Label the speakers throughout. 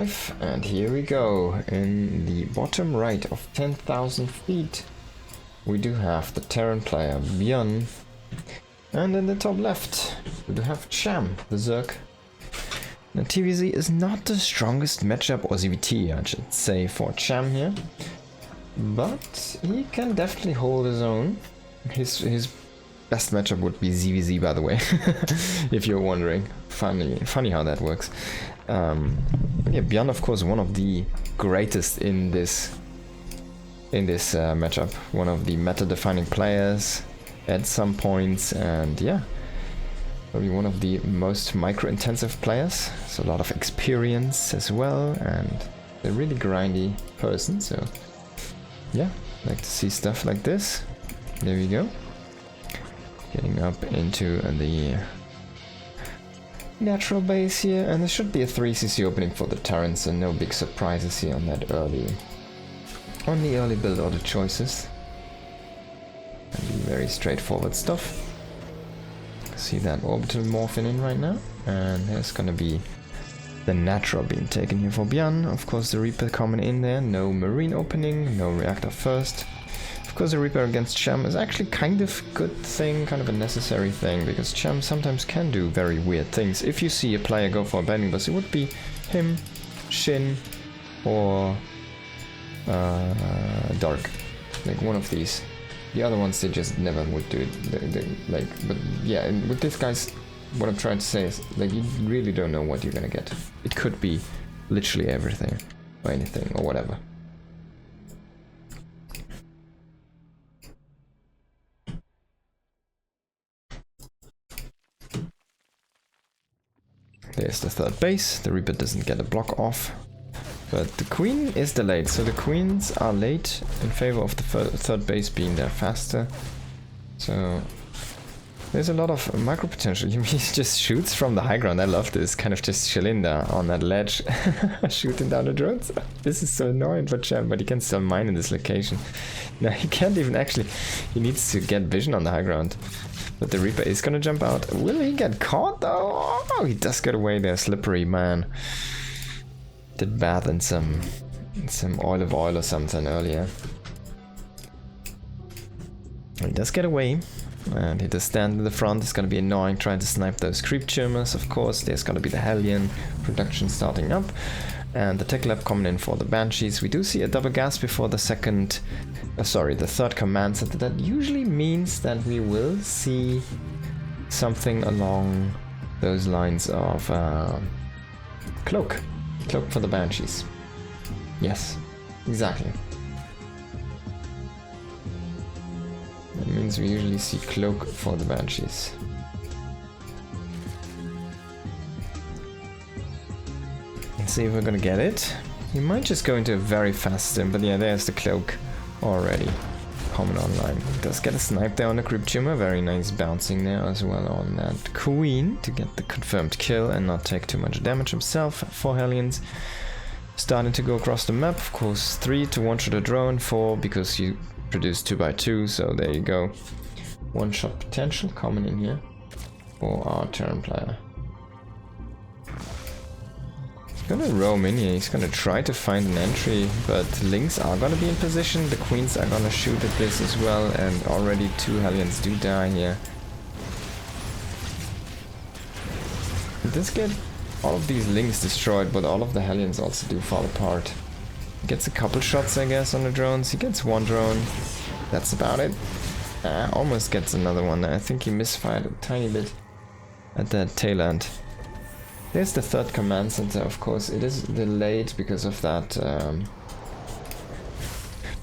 Speaker 1: And here we go. In the bottom right of 10,000 feet, we do have the Terran player Byun. And in the top left, we do have Cham, the Zerg. Now TVZ is not the strongest matchup, or ZVT I should say, for Cham here. But he can definitely hold his own. His best matchup would be ZVZ, by the way, if you're wondering. Funny how that works. Yeah, Byun, of course, one of the greatest in this matchup. One of the meta-defining players at some points, and yeah, probably one of the most micro-intensive players. So a lot of experience as well, and a really grindy person. So yeah, like to see stuff like this. There we go. Getting up into the natural base here, and there should be a 3cc opening for the Terrans, so no big surprises here on the early build order choices. And very straightforward stuff. See that orbital morphing in right now, and there's gonna be the natural being taken here for Byun. Of course, the Reaper coming in there, no marine opening, no reactor first. Of course, the Reaper against Cham is actually kind of a good thing, kind of a necessary thing, because Cham sometimes can do very weird things. If you see a player go for a banding bus, it would be him, Shin, or Dark. Like one of these. The other ones, they just never would do it. But yeah, and with this guys, what I'm trying to say is, like, you really don't know what you're gonna get. It could be literally everything, or anything, or whatever. There's the third base. The Reaper doesn't get a block off. But the Queen is delayed, so the Queens are late in favor of the third base being there faster. So there's a lot of micro potential. He just shoots from the high ground. I love this, kind of just chilling there on that ledge, shooting down the drones. This is so annoying for Cham, but he can still mine in this location. Now he can't even actually, he needs to get vision on the high ground. But the Reaper is gonna jump out. Will he get caught though? Oh, he does get away there, slippery man. Did bath in some olive oil or something earlier. He does get away, and he does stand in the front. It's gonna be annoying trying to snipe those creep churmers. Of course, there's gonna be the Hellion production starting up, and the tech lab coming in for the Banshees. We do see a double gas before the the third command center. That usually means that we will see something along those lines of cloak for the Banshees. Yes, exactly. That means we usually see cloak for the Banshees. Let's see if we're gonna get it. We might just go into a very fast sim, but yeah, there's the cloak already coming online. Does get a snipe there on the creep tumor. Very nice bouncing there as well on that Queen to get the confirmed kill and not take too much damage himself. 4 Hellions starting to go across the map. Of course, 3 to one-shot a drone, 4 because you produce 2x2, so there you go. One-shot potential coming in here for our Terran player. Gonna roam in here, he's gonna try to find an entry, but Lynx are gonna be in position, the Queens are gonna shoot at this as well, and already 2 Hellions do die here. He does get all of these Lynx destroyed, but all of the Hellions also do fall apart. He gets a couple shots, I guess, on the drones. He gets 1 drone, that's about it. Almost gets another one. I think he misfired a tiny bit at that tail end. There's the third command center, of course. It is delayed because of that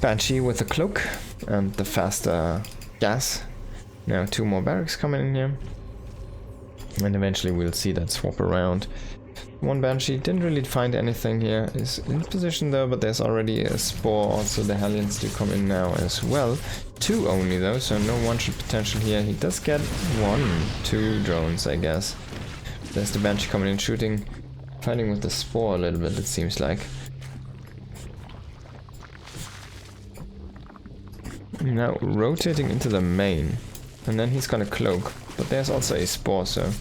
Speaker 1: Banshee with the cloak and the faster gas. Now 2 more barracks coming in here. And eventually we'll see that swap around. 1 Banshee didn't really find anything here. Is in position though, but there's already a spore. Also the Hellions do come in now as well. 2 only though, so no one-shot potential here. He does get 2 drones, I guess. There's the Banshee coming in, shooting, fighting with the spore a little bit, it seems like. Now rotating into the main, and then he's gonna cloak, but there's also a spore, so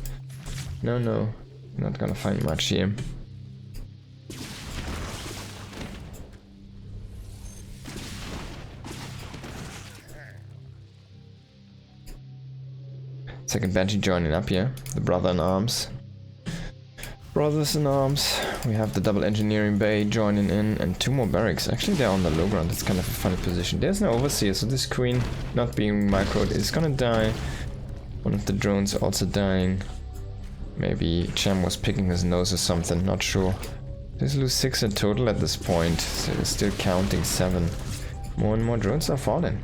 Speaker 1: no, not gonna find much here. Second Banshee joining up here. The brother in arms. Brothers in arms. We have the double engineering bay joining in and 2 more barracks. Actually, they're on the low ground. It's kind of a funny position. There's no overseer, so this queen not being microed is gonna die. One of the drones also dying. Maybe Cham was picking his nose or something, not sure. Let's lose 6 in total at this point, so they're still counting 7. More and more drones are falling.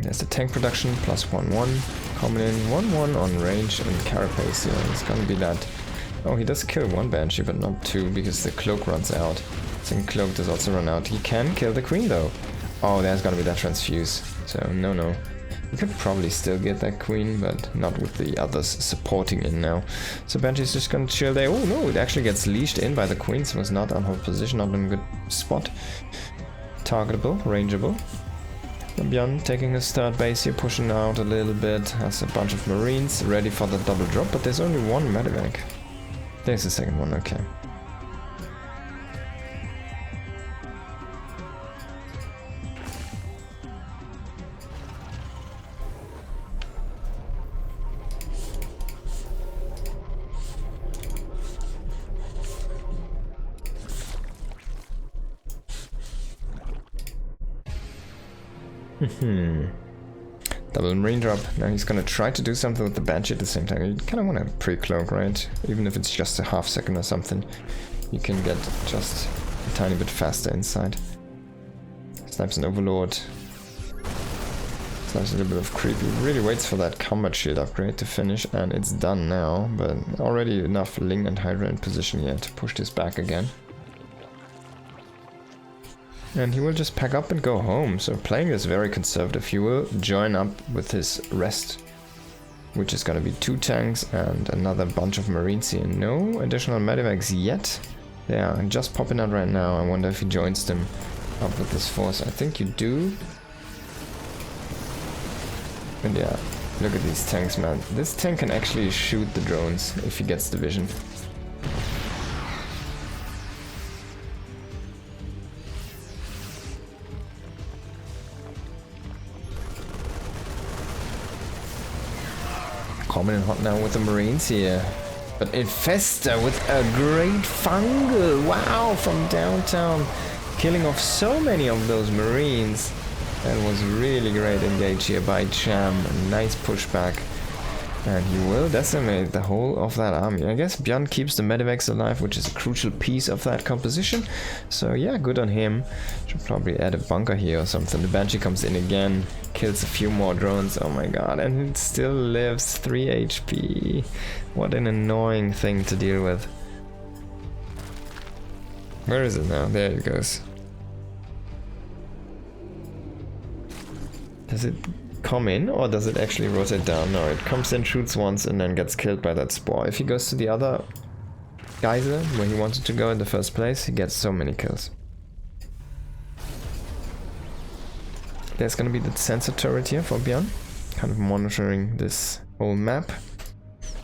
Speaker 1: There's the tank production, +1-1. Coming in 1-1 on range and carapace here. It's gonna be that. Oh, he does kill 1 Banshee, but not 2, because the cloak runs out. Second cloak does also run out. He can kill the queen though. Oh, there's gonna be that transfuse. So, no. You could probably still get that queen, but not with the others supporting in now. So Banshee's just gonna chill there. Oh no, it actually gets leashed in by the queen, so it's not on her position, not in a good spot. Targetable, rangeable. Byun taking his third base here, pushing out a little bit. Has a bunch of marines ready for the double drop, but there's only 1 medevac. There's the second one, okay. Double marine drop. Now he's gonna try to do something with the Banshee at the same time. You kind of want to pre-cloak, right? Even if it's just a half second or something, you can get just a tiny bit faster inside. Snipes an overlord. Snipes a little bit of creep. He really waits for that combat shield upgrade to finish, and it's done now. But already enough Ling and Hydra in position here to push this back again. And he will just pack up and go home, so playing this very conservative. He will join up with his rest, which is gonna be 2 tanks and another bunch of marines here. No additional medevacs yet. They are just popping out right now. I wonder if he joins them up with this force. I think you do. And yeah, look at these tanks, man. This tank can actually shoot the drones if he gets the vision. Coming in hot now with the marines here. But Infesta with a great fungal. Wow, from downtown. Killing off so many of those marines. That was really great engage here by Cham. A nice pushback. And he will decimate the whole of that army. I guess Byun keeps the medevacs alive, which is a crucial piece of that composition. So yeah, good on him. Should probably add a bunker here or something. The Banshee comes in again, kills a few more drones. Oh my god, and it still lives 3 HP. What an annoying thing to deal with. Where is it now? There it goes. Does it come in, or does it actually rotate down? No, it comes in, shoots once, and then gets killed by that spore. If he goes to the other geyser, where he wanted to go in the first place, he gets so many kills. There's gonna be the sensor turret here for Byun, kind of monitoring this whole map.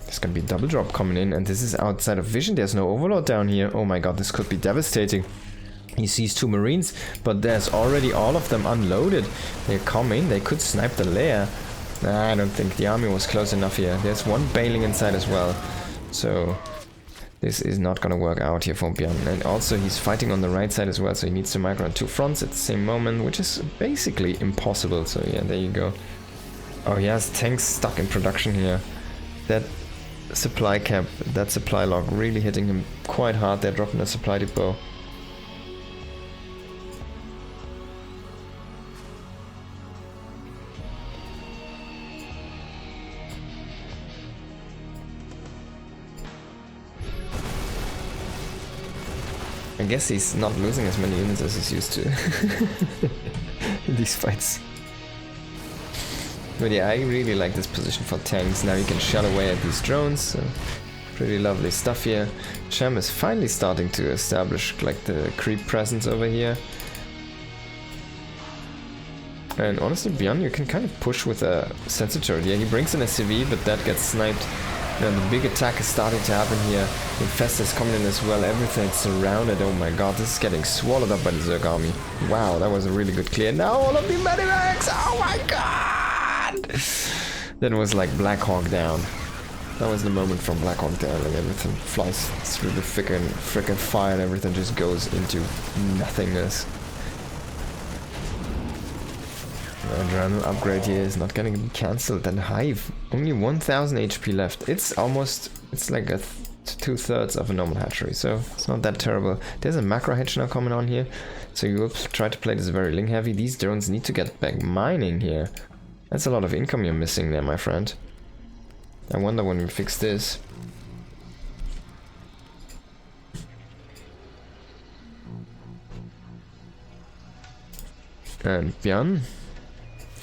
Speaker 1: There's gonna be double drop coming in, and this is outside of vision. There's no overlord down here. Oh my god, this could be devastating. He sees 2 marines, but there's already all of them unloaded. They come in, they could snipe the lair. Nah, I don't think the army was close enough here. There's 1 bailing inside as well. So this is not gonna work out here for Byun. And also he's fighting on the right side as well, so he needs to micro on 2 fronts at the same moment, which is basically impossible. So yeah, there you go. Oh, he has tanks stuck in production here. That supply cap, that supply log really hitting him quite hard. They're dropping a supply depot. I guess he's not losing as many units as he's used to in these fights. But yeah, I really like this position for tanks. Now you can shut away at these drones. So pretty lovely stuff here. Cham is finally starting to establish like the creep presence over here. And honestly, Byun, you can kind of push with a sensor turret. Yeah, he brings an SCV, but that gets sniped Now the big attack is starting to happen here. Infest is coming in as well. Everything's surrounded. Oh my god, this is getting swallowed up by the Zerg army. Wow, that was a really good clear. Now all of the medivacs! Oh my god! That was like Black Hawk down. That was the moment from Black Hawk down, like everything flies through the frickin' fire and everything just goes into nothingness. Adrenaline upgrade here is not gonna be cancelled. And Hive, only 1000 HP left. It's like a 2/3 of a normal hatchery, so it's not that terrible. There's a macro hatch now coming on here, so you will try to play this very link heavy. These drones need to get back mining here. That's a lot of income you're missing there, my friend. I wonder when we fix this. And Byun,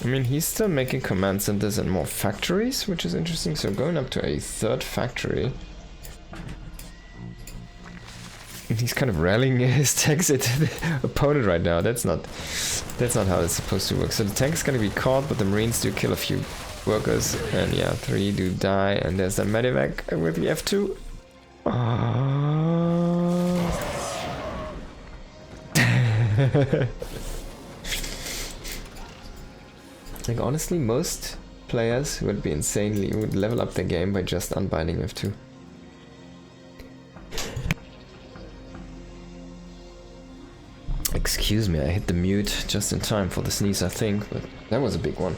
Speaker 1: I mean, he's still making command centers and more factories, which is interesting. So going up to a 3rd factory. He's kind of rallying his tanks into the opponent right now. That's not how it's supposed to work. So the tank is going to be caught, but the Marines do kill a few workers. And yeah, 3 do die. And there's the medevac with the F2. Oh. Like honestly, most players would level up their game by just unbinding F2. Excuse me, I hit the mute just in time for the sneeze, I think, but that was a big one.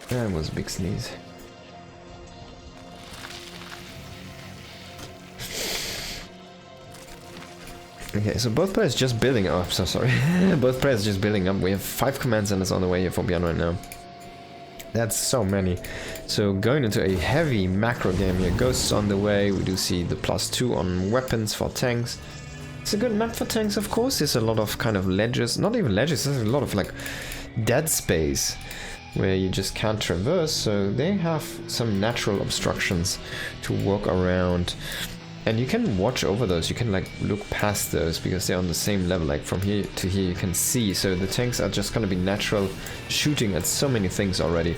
Speaker 1: That was a big sneeze. Okay, so both players just building up. Oh, so sorry. Both players just building up. We have 5 command centers on the way here for Byun right now. That's so many. So going into a heavy macro game here. Ghosts on the way. We do see the +2 on weapons for tanks. It's a good map for tanks, of course. There's a lot of kind of ledges. Not even ledges. There's a lot of like dead space where you just can't traverse. So they have some natural obstructions to walk around. And you can watch over those, you can like look past those because they're on the same level, like from here to here you can see. So the tanks are just gonna be natural shooting at so many things already.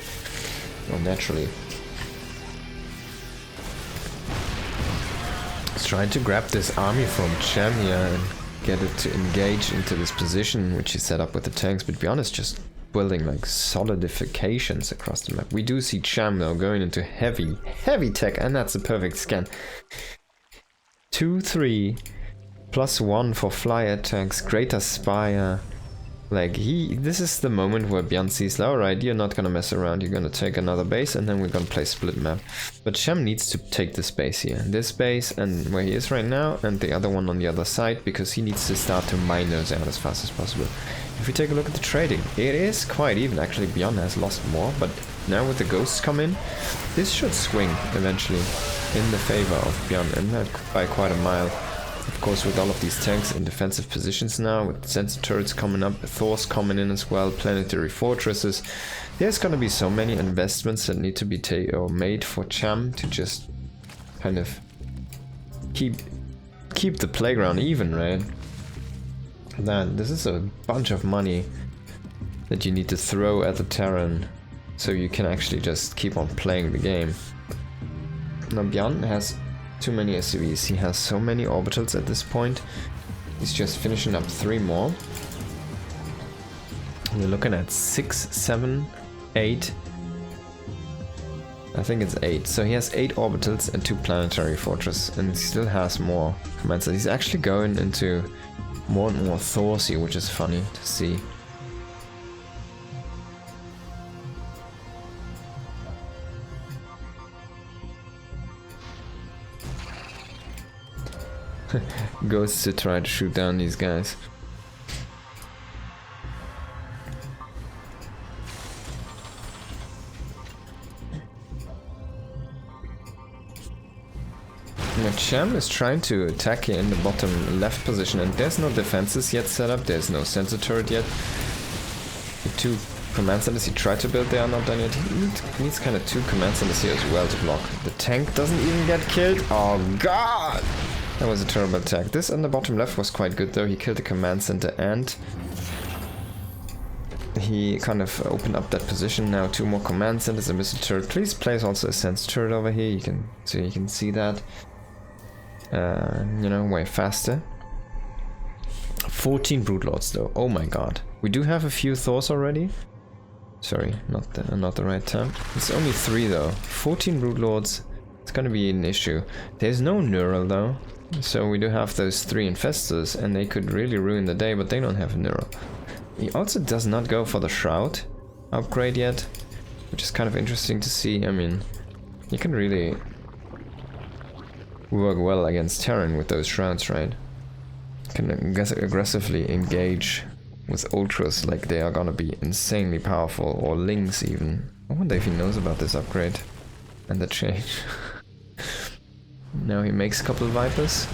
Speaker 1: Well, naturally. Let's try to grab this army from Cham here and get it to engage into this position which is set up with the tanks, but to be honest, just building like solidifications across the map. We do see Cham now going into heavy tech, and that's a perfect scan. 2, 3, +1 for flyer tanks, greater spire. Like this is the moment where Byun sees, alright, you're not gonna mess around, you're gonna take another base and then we're gonna play split map. But Cham needs to take this base here. This base and where he is right now, and the other one on the other side, because he needs to start to mine those out as fast as possible. If we take a look at the trading, it is quite even. Actually, Byun has lost more, but now with the ghosts come in, this should swing eventually in the favor of Byun, and that by quite a mile. Of course, with all of these tanks in defensive positions now, with sensor turrets coming up, Thor's coming in as well, planetary fortresses, there's gonna be so many investments that need to be made for Cham to just kind of keep the playground even, right? Then this is a bunch of money that you need to throw at the Terran so you can actually just keep on playing the game. Now Byun has too many SUVs. He has so many orbitals at this point. He's just finishing up 3 more. We're looking at 6, 7, 8. I think it's 8. So he has 8 orbitals and 2 planetary fortresses, and he still has more commands. So he's actually going into more and more Thors here, which is funny to see. Goes to try to shoot down these guys. Now Cham is trying to attack here in the bottom left position, and there's no defenses yet set up, there's no sensor turret yet. The 2 command centers he tried to build, they are not done yet. He needs kind of 2 command centers here as well to block. The tank doesn't even get killed. Oh god! That was a terrible attack. This on the bottom left was quite good though. He killed the command center and he kind of opened up that position. Now 2 more command centers, a missile turret. Please place also a sense turret over here. You can see that. You know, way faster. 14 Brood Lords though. Oh my god. We do have a few Thors already. Sorry, not the right term. It's only 3 though. 14 Brood Lords. It's gonna be an issue. There's no neural though. So we do have those 3 infestors and they could really ruin the day, but they don't have a neural. He also does not go for the Shroud upgrade yet, which is kind of interesting to see. I mean, you can really work well against Terran with those Shrouds, right? You can aggressively engage with Ultras like they are gonna be insanely powerful, or Lings even. I wonder if he knows about this upgrade and the change. Now he makes a couple of Vipers.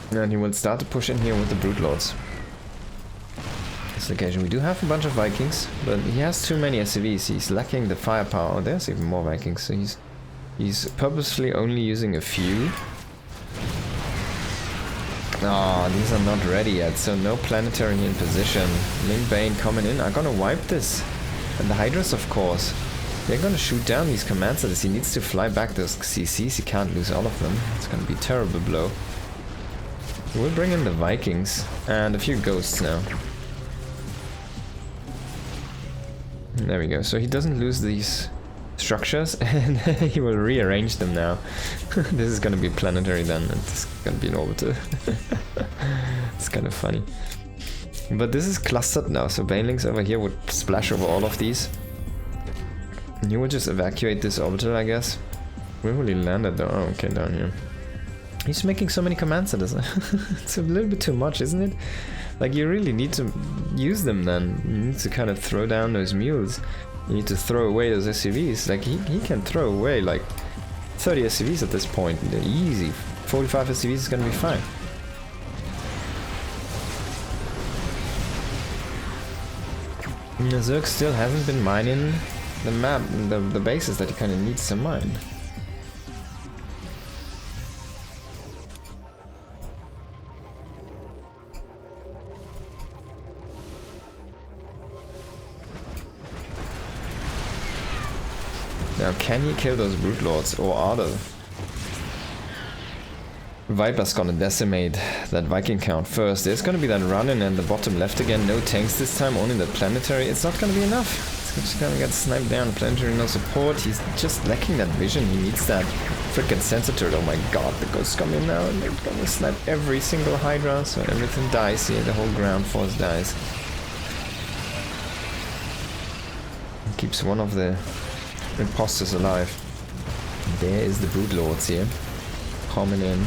Speaker 1: And he will start to push in here with the Brood Lords. This occasion we do have a bunch of Vikings, but he has too many SCVs. He's lacking the firepower. Oh, there's even more Vikings, so he's purposely only using a few. Oh, these are not ready yet, so no planetary in position. Ling Bane coming in. I'm gonna wipe this. And the Hydras, of course. They're gonna shoot down these command centers. He needs to fly back those CCs. He can't lose all of them. It's gonna be a terrible blow. We'll bring in the Vikings and a few ghosts now. There we go. So he doesn't lose these structures and he will rearrange them now. This is gonna be planetary then, and it's gonna be an orbiter. It's kind of funny. But this is clustered now, so Banelings over here would splash over all of these. And you will just evacuate this orbital, I guess. Where will he land at though? Oh, okay, down here. He's making so many command centers. It's a little bit too much, isn't it? Like, you really need to use them then. You need to kind of throw down those mules. You need to throw away those SCVs. Like, he can throw away like 30 SCVs at this point. Easy. 45 SCVs is gonna be fine. Zerg still hasn't been mining the map, the bases that he kind of needs to mine. Now, can he kill those Brood Lords, or are the Viper's gonna decimate that Viking count first? There's gonna be that run-in and the bottom left again. No tanks this time, only the planetary. It's not gonna be enough. It's just gonna get sniped down. Planetary, no support. He's just lacking that vision. He needs that freaking sensor turret. Oh my god, the ghosts come in now and they're gonna snipe every single Hydra, so everything dies here. The whole ground force dies. He keeps one of the imposters alive. There is the Brood Lords here, coming in.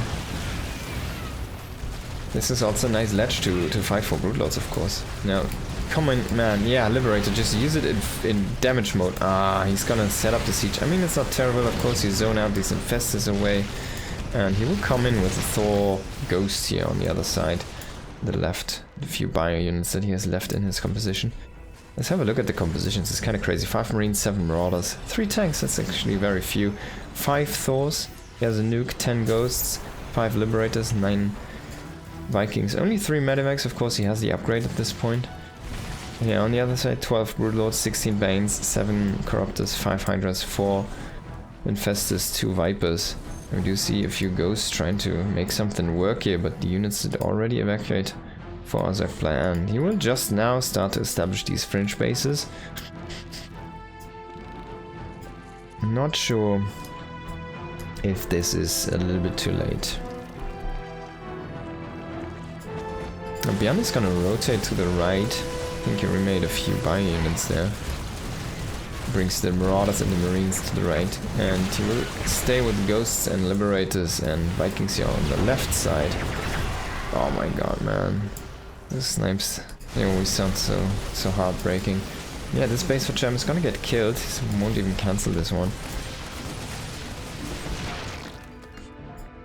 Speaker 1: This is also a nice ledge to fight for Brood Lords, of course. Now, come on, man, yeah, Liberator, just use it in damage mode. Ah, he's gonna set up the siege. I mean, it's not terrible, of course, you zone out these infestors away. And he will come in with a Thor Ghost here on the other side, the left, the few bio units that he has left in his composition. Let's have a look at the compositions. It's kind of crazy. 5 Marines, 7 Marauders, 3 tanks. That's actually very few. 5 Thors. He has a nuke, 10 Ghosts, 5 Liberators, 9 Vikings. Only 3 Medivacs. Of course, he has the upgrade at this point. Yeah, on the other side, 12 Brood Lords, 16 Banes, 7 Corruptors, 5 Hydras, 4 Infestors, 2 Vipers. We do see a few Ghosts trying to make something work here, but the units did already evacuate for our Zerg plan. He will just now start to establish these fringe bases. I'm not sure if this is a little bit too late. Now, Byun is gonna rotate to the right. I think he remade a few bio units there. Brings the Marauders and the Marines to the right. And he will stay with Ghosts and Liberators and Vikings here on the left side. Oh my god, man. The snipes, they always sound so heartbreaking. Yeah, this base for Cham is gonna get killed. He won't even cancel this one.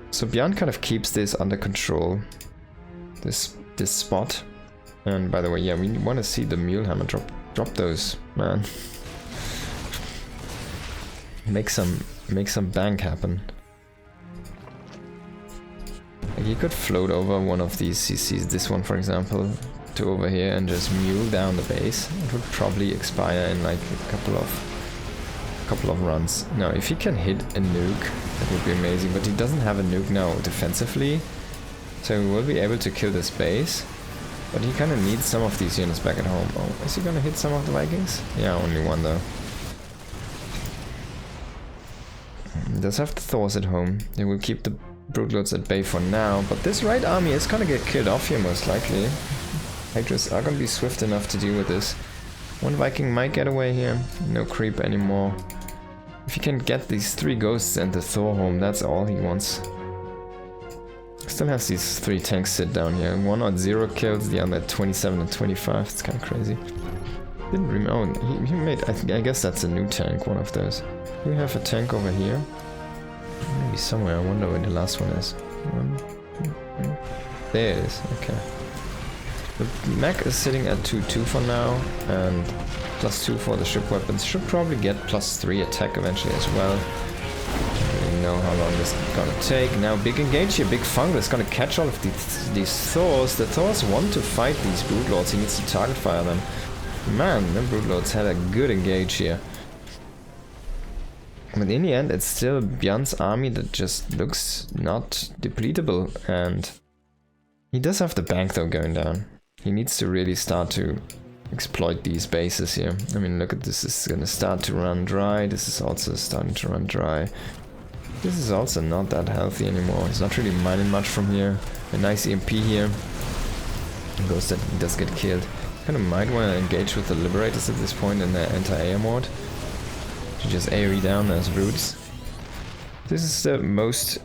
Speaker 1: So Byun kind of keeps this under control. This spot. And by the way, yeah, we want to see the Mulehammer drop those, man. Make some bank happen. he could float over one of these CCs, this one for example, to over here and just mule down the base. It would probably expire in like a couple of runs. Now, if he can hit a nuke, that would be amazing, but he doesn't have a nuke now defensively, so he will be able to kill this base, but he kind of needs some of these units back at home. Oh, is he gonna hit some of the Vikings? Yeah, only one though. He does have the Thors at home. They will keep the Broodlords at bay for now, but this right army is gonna get killed off here most likely. Hydras are gonna be swift enough to deal with this. One Viking might get away here. No creep anymore. If he can get these 3 ghosts and the Thor home, that's all he wants. Still has these 3 tanks sit down here. One at 0 kills, the other at 27 and 25. It's kind of crazy. Didn't remember. Oh, he made. I guess that's a new tank. One of those. Do we have a tank over here? Maybe somewhere. I wonder where the last one is. There it is. Okay. The mech is sitting at 2-2 for now, and +2 for the ship weapons. Should probably get +3 attack eventually as well. I don't know how long this is gonna take. Now, big engage here. Big fungus gonna catch all of these Thors. The Thors want to fight these Broodlords. He needs to target fire them. Man, the Broodlords had a good engage here. But in the end, it's still Byun's army that just looks not depletable, and he does have the bank though going down. He needs to really start to exploit these bases here. I mean, look at this, is gonna start to run dry. This is also starting to run dry. This is also not that healthy anymore. He's not really mining much from here. A nice EMP here. Goes that he does get killed. Kind of might want to engage with the Liberators at this point in the anti-air mode. To just AoE down as roots. This is the most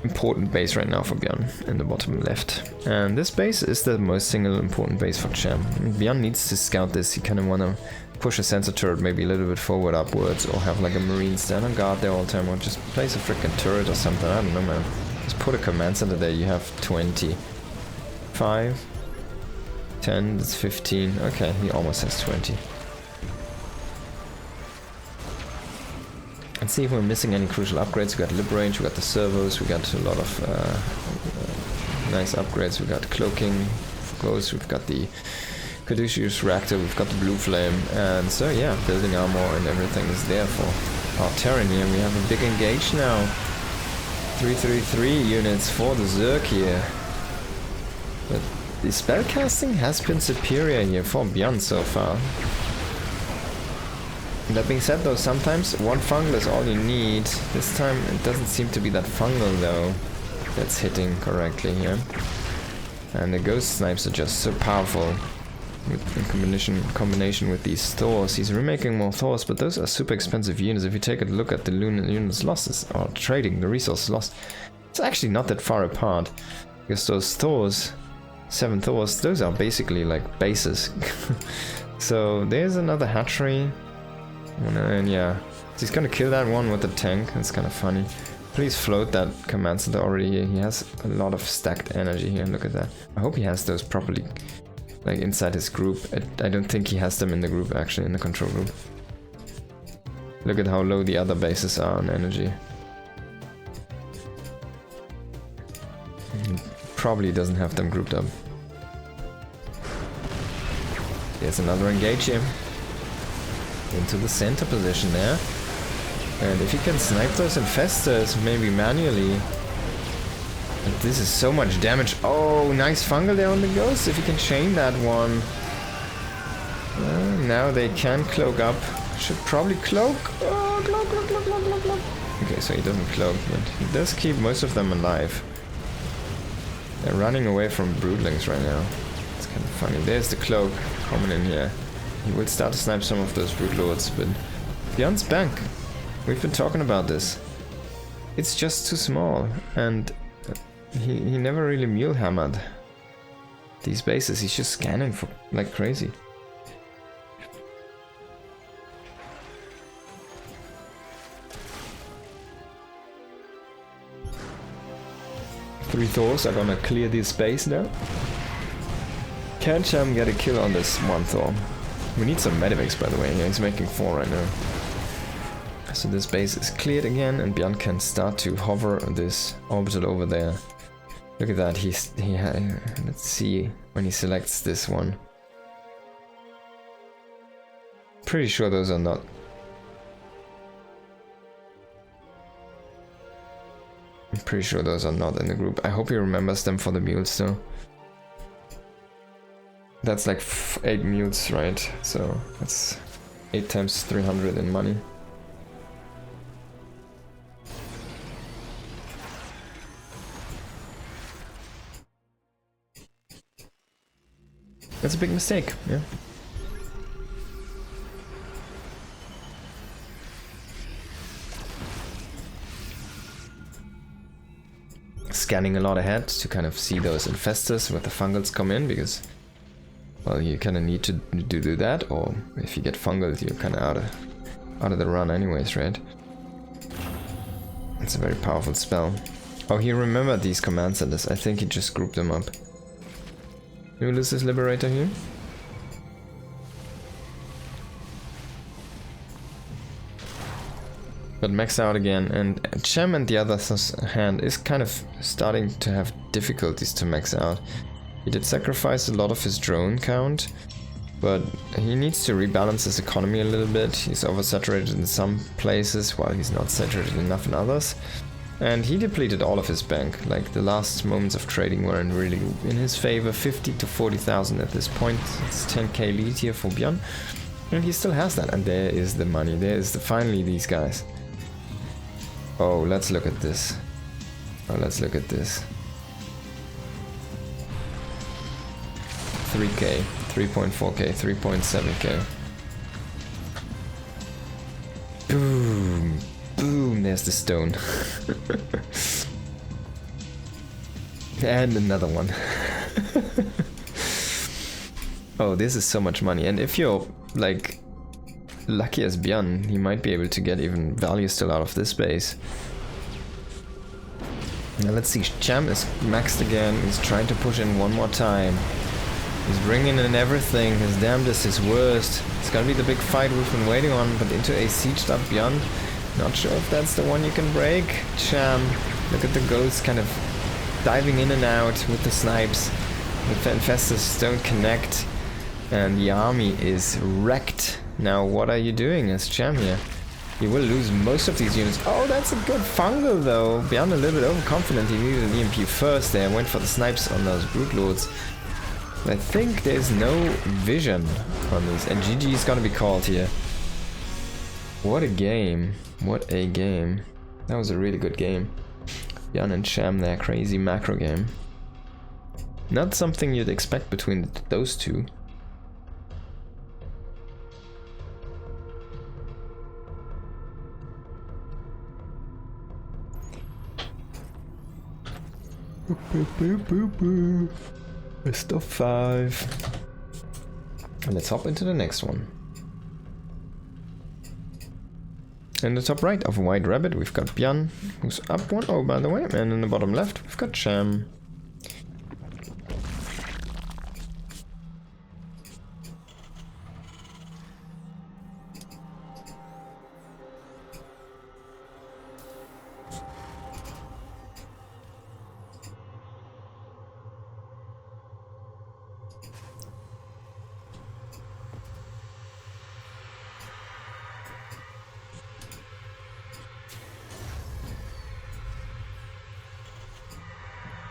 Speaker 1: important base right now for Byun in the bottom left. And this base is the most single important base for Cham. Byun needs to scout this. He kind of want to push a sensor turret maybe a little bit forward upwards, or have like a marine stand on guard there all the time, or just place a freaking turret or something. I don't know, man. Just put a command center there. You have 20. 5. 10, that's 15. Okay, he almost has 20. Let's see if we're missing any crucial upgrades. We got Liberate, we got the servos, we got a lot of nice upgrades. We got cloaking, clothes, we've got the Caduceus reactor, we've got the blue flame, and so yeah, building armor and everything is there for our Terran here. We have a big engage now. 333 units for the Zerg here. But the spellcasting has been superior here for Byun so far. That being said though, sometimes one fungal is all you need. This time it doesn't seem to be that fungal though that's hitting correctly here. And the ghost snipes are just so powerful in combination with these Thors. He's remaking more Thors, but those are super expensive units. If you take a look at the units losses, or trading, the resources lost, it's actually not that far apart. Because those Thors, 7 Thors, those are basically like bases. So there's another hatchery. And yeah, he's gonna kill that one with the tank. That's kind of funny. Please float that command center already here. He has a lot of stacked energy here. Look at that. I hope he has those properly, like inside his group. I don't think he has them in the group, actually, in the control group. Look at how low the other bases are on energy. He probably doesn't have them grouped up. Here's another engage here. Into the center position there. And if he can snipe those infestors, maybe manually. But this is so much damage. Oh, nice fungal there on the ghost. If he can chain that one. Now they can cloak up. Should probably cloak. Oh, cloak. Okay, so he doesn't cloak, but he does keep most of them alive. They're running away from broodlings right now. It's kind of funny. There's the cloak coming in here. He will start to snipe some of those broodlords, but Byun's bank. We've been talking about this. It's just too small, and he never really mule hammered these bases. He's just scanning for like crazy. Three Thors are gonna clear this space now. Can Cham get a kill on this one Thor? We need some medivacs, by the way. Yeah, he's making 4 right now. So this base is cleared again, and Byun can start to hover this orbital over there. Look at that, let's see when he selects this one. Pretty sure those are not. I'm pretty sure those are not in the group. I hope he remembers them for the mules though. That's like 8 mules, right? So that's 8 times 300 in money. That's a big mistake, yeah. Scanning a lot ahead to kind of see those infestors with the fungals come in, because, well, you kind of need to do that, or if you get fungal, you're kind of out of the run anyways, right? It's a very powerful spell. Oh, he remembered these command centers. I think he just grouped them up. Do we lose this Liberator here? But max out again, and Cham and the other hand is kind of starting to have difficulties to max out. He did sacrifice a lot of his drone count, but he needs to rebalance his economy a little bit. He's oversaturated in some places, while he's not saturated enough in others. And he depleted all of his bank. Like, the last moments of trading weren't really in his favor. 50 to 40,000 at this point. It's 10k lead here for Byun. And he still has that. And there is the money. There is finally these guys. Oh, let's look at this. Oh, let's look at this. 3k, 3.4k, 3.7k. Boom. Boom, there's the stone. And another one. Oh, this is so much money. And if you're, like, lucky as Byun, he might be able to get even value still out of this base. Now let's see, Cham is maxed again. He's trying to push in one more time. He's bringing in everything. His damnedest, his worst. It's gonna be the big fight we've been waiting on, but into a sieged up Byun. Not sure if that's the one you can break. Cham, look at the ghosts kind of diving in and out with the snipes. The infestors don't connect, and the army is wrecked. Now what are you doing as Cham here? You will lose most of these units. Oh, that's a good fungal though. Byun a little bit overconfident. He needed an EMP first there. Went for the snipes on those brute lords. I think there's no vision on this, and GG is gonna be called here. What a game. What a game. That was a really good game. Byun and Cham there, crazy macro game. Not something you'd expect between those two. Best of 5. And let's hop into the next one. In the top right of White Rabbit, we've got Byun, who's up 1. Oh, by the way, and in the bottom left, we've got Cham.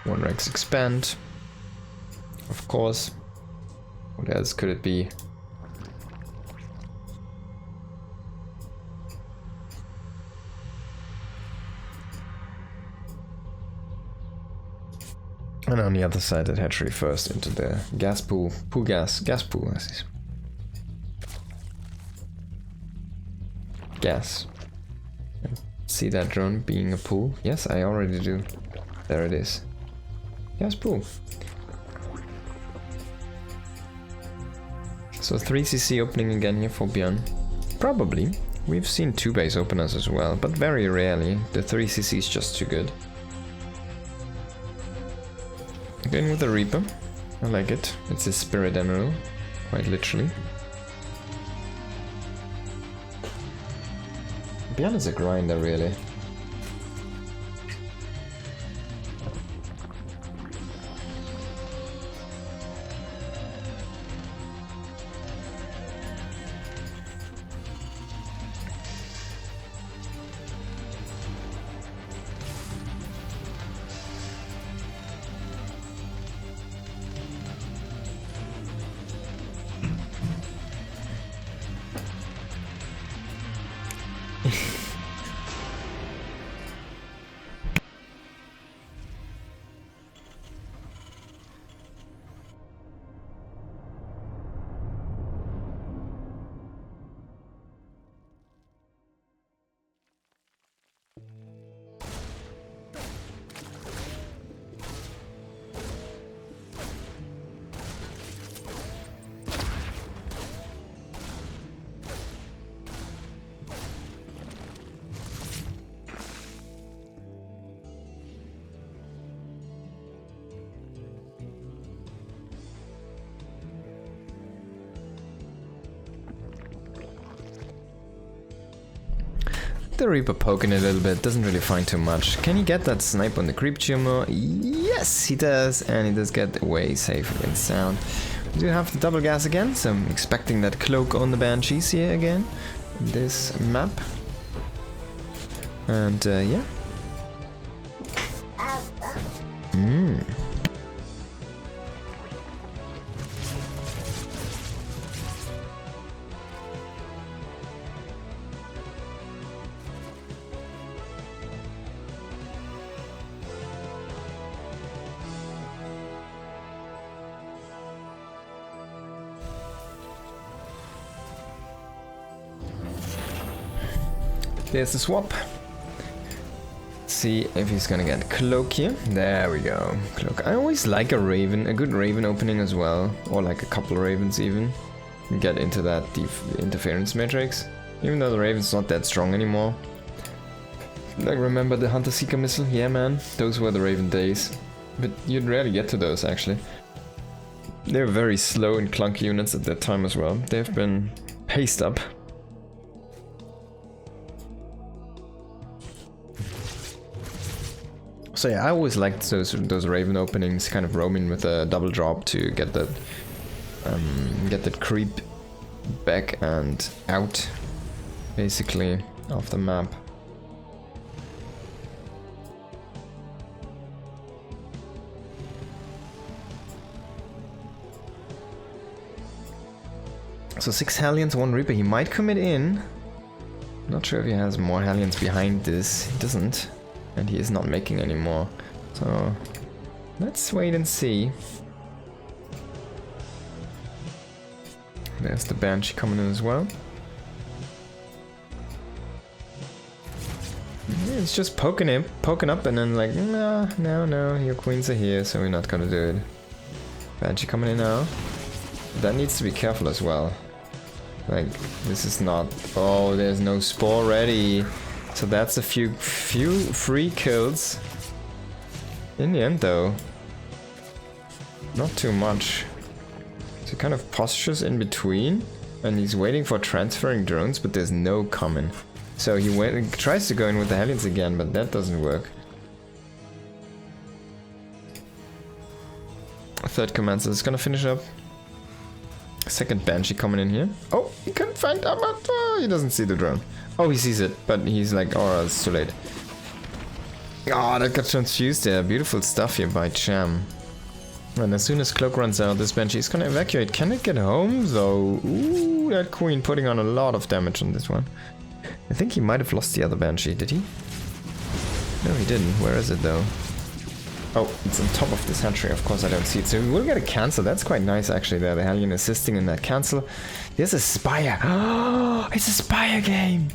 Speaker 1: One ranks expand. Of course. What else could it be? And on the other side, it hatchery first into the gas pool. Gas pool, I see. Gas. See that drone being a pool? Yes, I already do. There it is. Gas pool. So 3cc opening again here for Byun. Probably. We've seen 2 base openers as well, but very rarely. The 3cc is just too good. Again with the Reaper. I like it. It's a Spirit Emerald, quite literally. Byun is a grinder, really. The Reaper poking a little bit, doesn't really find too much. Can he get that snipe on the creep tumor? Yes, he does, and he does get away safe and sound. We do have the double gas again, so I'm expecting that cloak on the Banshees here again. This map. And yeah. There's the swap. See if he's gonna get Cloak here. There we go. Cloak. I always like a Raven, a good Raven opening as well. Or like a couple of Ravens even. Get into that interference matrix. Even though the Raven's not that strong anymore. Like, remember the Hunter Seeker missile? Yeah, man. Those were the Raven days. But you'd rarely get to those, actually. They were very slow and clunky units at that time as well. They've been paced up. So yeah, I always liked those Raven openings, kind of roaming with a double drop to get that creep back and out, basically, of the map. So 6 Hellions, 1 Reaper. He might commit in. Not sure if he has more Hellions behind this. He doesn't. And he is not making any more. So let's wait and see. There's the Banshee coming in as well. It's just poking up and then like, no, your queens are here, so we're not gonna do it. Banshee coming in now. That needs to be careful as well. Like, this is not... Oh, there's no Spore ready. So that's a few free kills. In the end though, not too much. So he kind of postures in between, and he's waiting for transferring drones, but there's no coming. So he tries to go in with the Hellions again, but that doesn't work. Third Commander is gonna finish up. Second Banshee coming in here. Oh, he couldn't find Ahmad. Oh, he doesn't see the drone. Oh, he sees it, but he's like, oh, it's too late. Oh, that got transfused there. Beautiful stuff here by Cham. And as soon as Cloak runs out, this Banshee is gonna evacuate. Can it get home, though? Ooh, that Queen putting on a lot of damage on this one. I think he might have lost the other Banshee, did he? No, he didn't. Where is it, though? Oh, it's on top of this hatchery. Of course, I don't see it. So we will get a cancel. That's quite nice, actually, there. The Hellion assisting in that cancel. There's a Spire. Oh, it's a Spire game.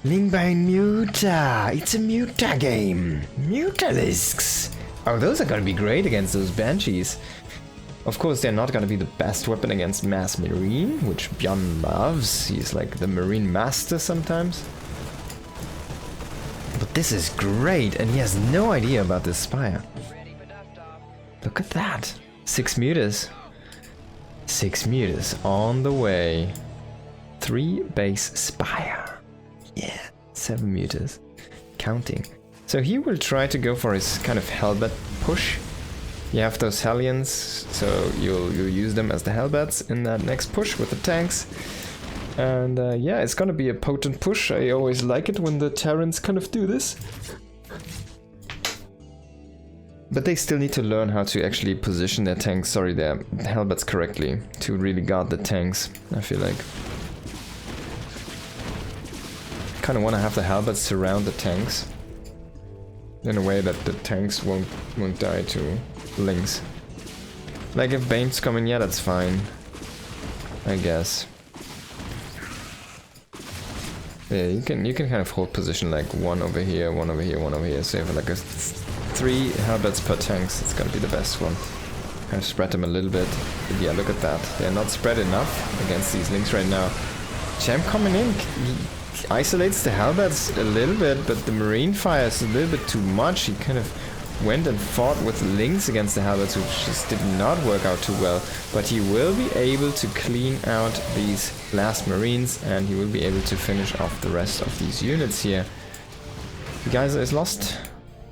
Speaker 1: Lingbein Muta. It's a Muta game. Mutalisks. Oh, those are gonna be great against those Banshees. Of course, they're not gonna be the best weapon against Mass Marine, which Byun loves. He's like the Marine master sometimes. But this is great, and he has no idea about this Spire. Look at that. 6 mutas. 6 mutas on the way. 3 base Spire. Yeah, 7 mutas. Counting. So he will try to go for his kind of Hellbat push. You have those Hellions, so you'll use them as the Hellbats in that next push with the tanks. And yeah, it's gonna be a potent push. I always like it when the Terrans kind of do this. But they still need to learn how to actually position their tanks, their Hellbats correctly to really guard the tanks, I feel like. Kind of want to have the Hellbats surround the tanks in a way that the tanks won't die to Lynx. Like if Bane's coming, yeah, that's fine, I guess. Yeah, you can kind of hold position like one over here, one over here, one over here. So you have like 3 Hellbats per tanks. It's gonna be the best one. Kind of spread them a little bit. But yeah, look at that. They're not spread enough against these Lynx right now. Cham coming in. He isolates the Hellbats a little bit, but the Marine fire is a little bit too much. He kind of went and fought with Lynx against the Halberds, which just did not work out too well. But he will be able to clean out these last Marines, and he will be able to finish off the rest of these units here. The Geyser is lost,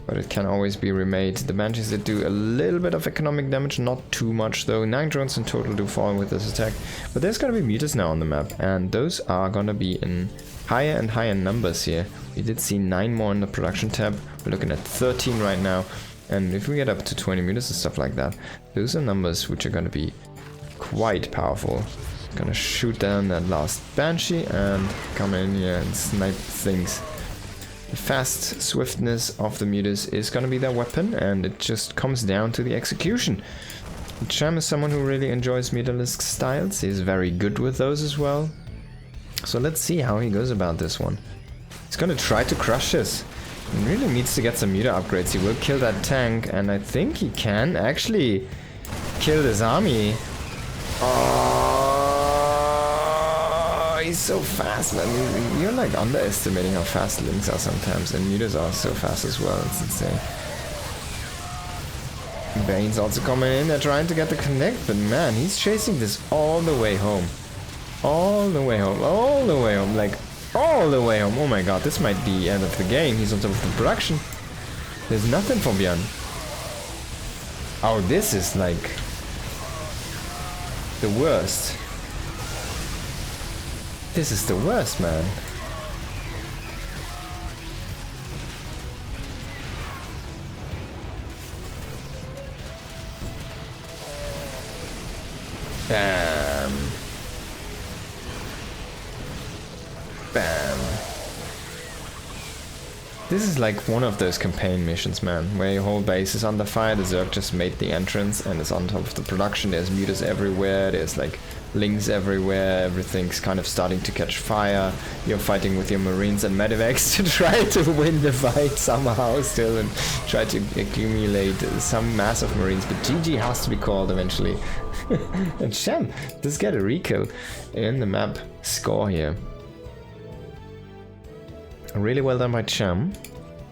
Speaker 1: but it can always be remade. The Banshees did do a little bit of economic damage, not too much though. 9 drones in total do fall with this attack. But there's gonna be mutas now on the map, and those are gonna be in higher and higher numbers here. We did see 9 more in the production tab. We're looking at 13 right now. And if we get up to 20 mutas and stuff like that, those are numbers which are gonna be quite powerful. Gonna shoot down that last Banshee and come in here and snipe things. The fast swiftness of the mutas is gonna be their weapon, and it just comes down to the execution. Cham is someone who really enjoys mutalisk styles. He's very good with those as well. So let's see how he goes about this one. He's gonna try to crush this. He really needs to get some muta upgrades. He will kill that tank, and I think he can actually kill this army. Oh, he's so fast, man. You're like underestimating how fast Lynx are sometimes, and mutas are so fast as well. It's insane. Bane's also coming in. They're trying to get the connect, but man, he's chasing this all the way home. All the way home. All the way home. Like, all the way home. Oh my god, this might be the end of the game. He's on top of the production. There's nothing from Byun. Oh, this is like the worst. This is the worst, man. Bam. Bam. This is like one of those campaign missions, man, where your whole base is under fire. The Zerg just made the entrance and it's on top of the production. There's mutas everywhere, there's like Lynx everywhere, everything's kind of starting to catch fire. You're fighting with your Marines and Medivacs to try to win the fight somehow still and try to accumulate some mass of Marines, but GG has to be called eventually. And Cham does get a rekill in the map score here. Really well done by Cham.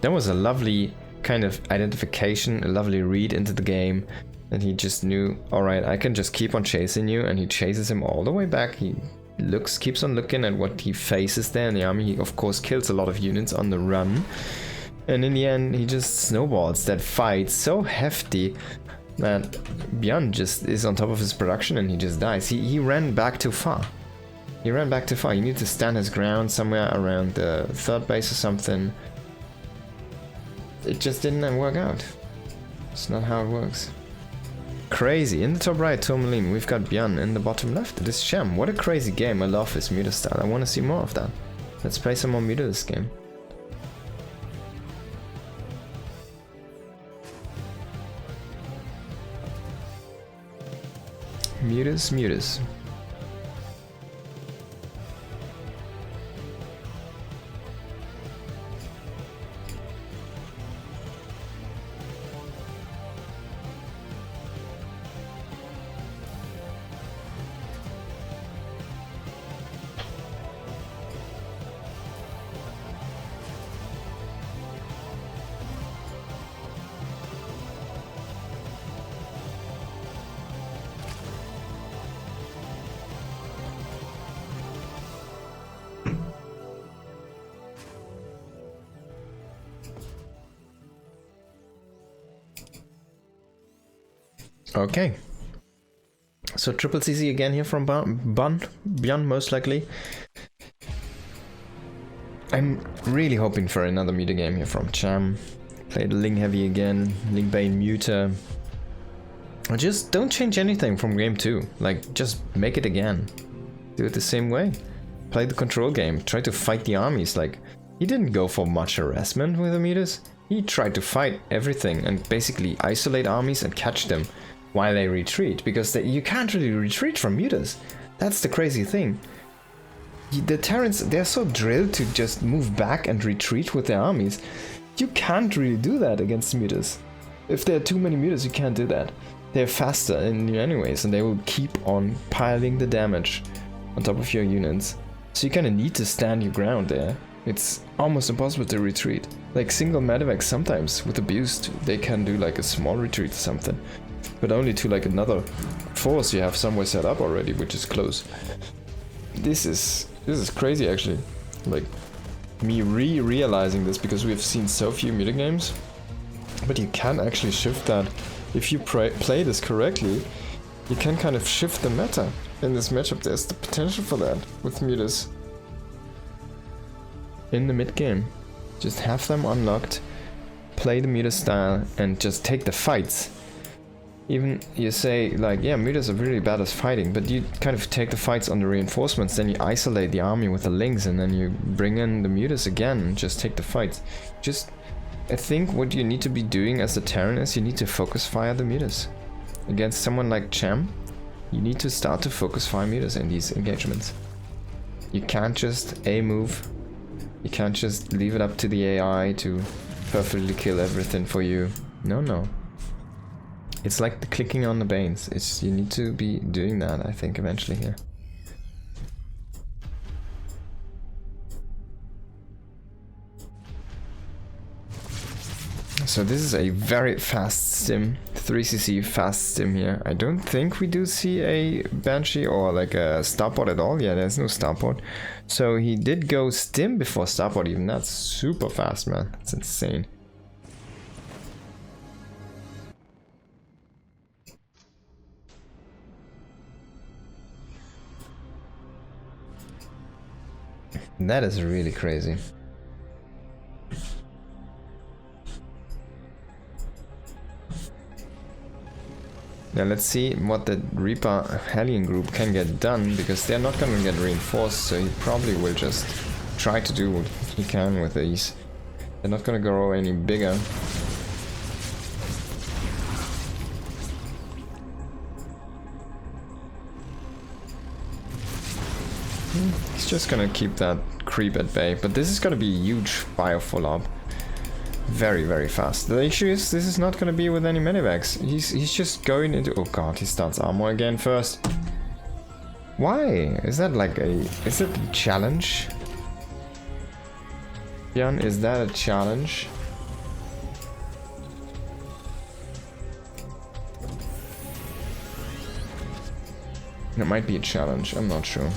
Speaker 1: That was a lovely kind of identification, a lovely read into the game. And he just knew, alright, I can just keep on chasing you, and he chases him all the way back. He keeps on looking at what he faces there in the army. He of course kills a lot of units on the run. And in the end, he just snowballs that fight so hefty that Byun just is on top of his production and he just dies. He ran back too far. He ran back too far. He needed to stand his ground somewhere around the third base or something. It just didn't work out. It's not how it works. Crazy. In the top right, Tourmaline, we've got Byun. In the bottom left, it is Cham. What a crazy game. I love his muta style. I want to see more of that. Let's play some more muta this game. Mutas. Okay, so triple CC again here from Byun, most likely. I'm really hoping for another muta game here from Cham. Play the Ling Heavy again, Ling Bane muta. Just don't change anything from game 2, like just make it again. Do it the same way. Play the control game, try to fight the armies. Like, he didn't go for much harassment with the mutas. He tried to fight everything and basically isolate armies and catch them while they retreat, because you can't really retreat from mutas. That's the crazy thing. The Terrans, they're so drilled to just move back and retreat with their armies. You can't really do that against mutas. If there are too many mutas, you can't do that. They're faster in you anyways, and they will keep on piling the damage on top of your units. So you kind of need to stand your ground there. It's almost impossible to retreat. Like single medevacs sometimes with a boost, they can do like a small retreat or something. But only to like another force you have somewhere set up already, which is close. This is crazy actually. Like me realizing this because we have seen so few metagames. But you can actually shift that. If you play this correctly, you can kind of shift the meta in this matchup. There's the potential for that with mutas in the mid game. Just have them unlocked, play the muta style, and just take the fights. Even you say like, yeah, mutas are really bad at fighting, but you kind of take the fights on the reinforcements, then you isolate the army with the links, and then you bring in the mutas again and just take the fights. I think what you need to be doing as a Terran is you need to focus fire the mutas. Against someone like Cham, you need to start to focus fire mutas in these engagements. You can't just A move. You can't just leave it up to the AI to perfectly kill everything for you. No. It's like the clicking on the Banes. You need to be doing that, I think, eventually here. So this is a very fast stim, 3cc fast stim here. I don't think we do see a Banshee or like a starport at all. Yeah, there's no starport. So he did go stim before starport even. That's super fast, man. That's insane. That is really crazy. Now let's see what the Reaper Hellion group can get done, because they're not gonna get reinforced, so he probably will just try to do what he can with these. They're not gonna grow any bigger. He's just gonna keep that creep at bay, but this is gonna be a huge bio follow-up. Very, very fast. The issue is this is not gonna be with any medevacs. He's just going into... Oh god, he starts armor again first. Why? Is that like a... Is it a challenge? Byun, is that a challenge? It might be a challenge, I'm not sure.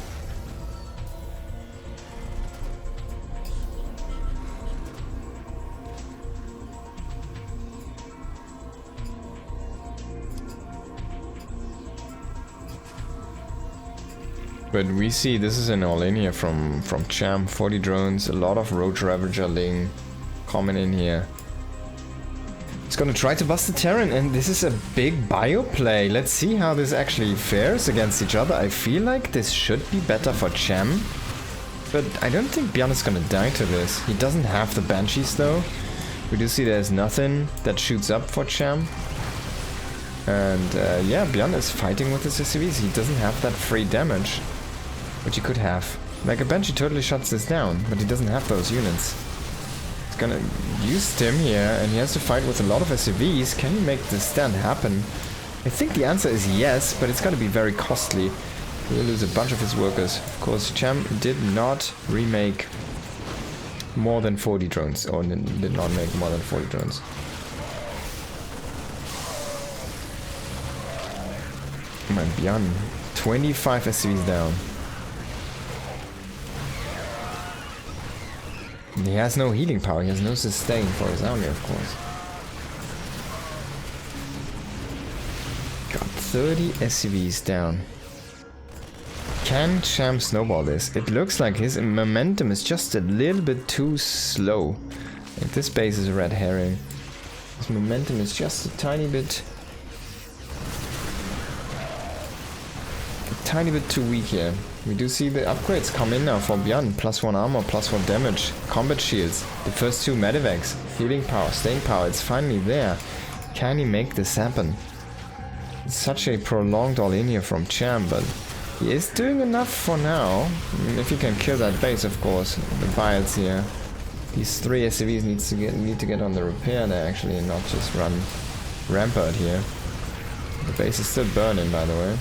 Speaker 1: But we see this is an all in here from Cham, 40 drones, a lot of Roach Ravager Ling coming in here. It's gonna try to bust the Terran, and this is a big bio play. Let's see how this actually fares against each other. I feel like this should be better for Cham, but I don't think Byun is gonna die to this. He doesn't have the Banshees though. We do see there's nothing that shoots up for Cham. And yeah, Byun is fighting with his SCVs. He doesn't have that free damage, which he could have. Like a Banshee totally shuts this down, but he doesn't have those units. He's gonna use Stim here, and he has to fight with a lot of SCVs. Can he make this stand happen? I think the answer is yes, but it's gonna be very costly. He will lose a bunch of his workers. Of course, Cham did not remake more than 40 drones, or did not make more than 40 drones. Man, Byun, 25 SCVs down. He has no healing power, he has no sustain for his army, of course. Got 30 SCVs down. Can Cham snowball this? It looks like his momentum is just a little bit too slow. Like this base is a red herring. His momentum is just a tiny bit too weak here. We do see the upgrades come in now for Byun. +1 armor, +1 damage, combat shields, the first 2 medevacs, healing power, staying power, it's finally there. Can he make this happen? It's such a prolonged all in here from Cham, but he is doing enough for now. I mean, if he can kill that base, of course. The bites here. These 3 SCVs need to get on the repair there actually, and not just run rampart here. The base is still burning, by the way.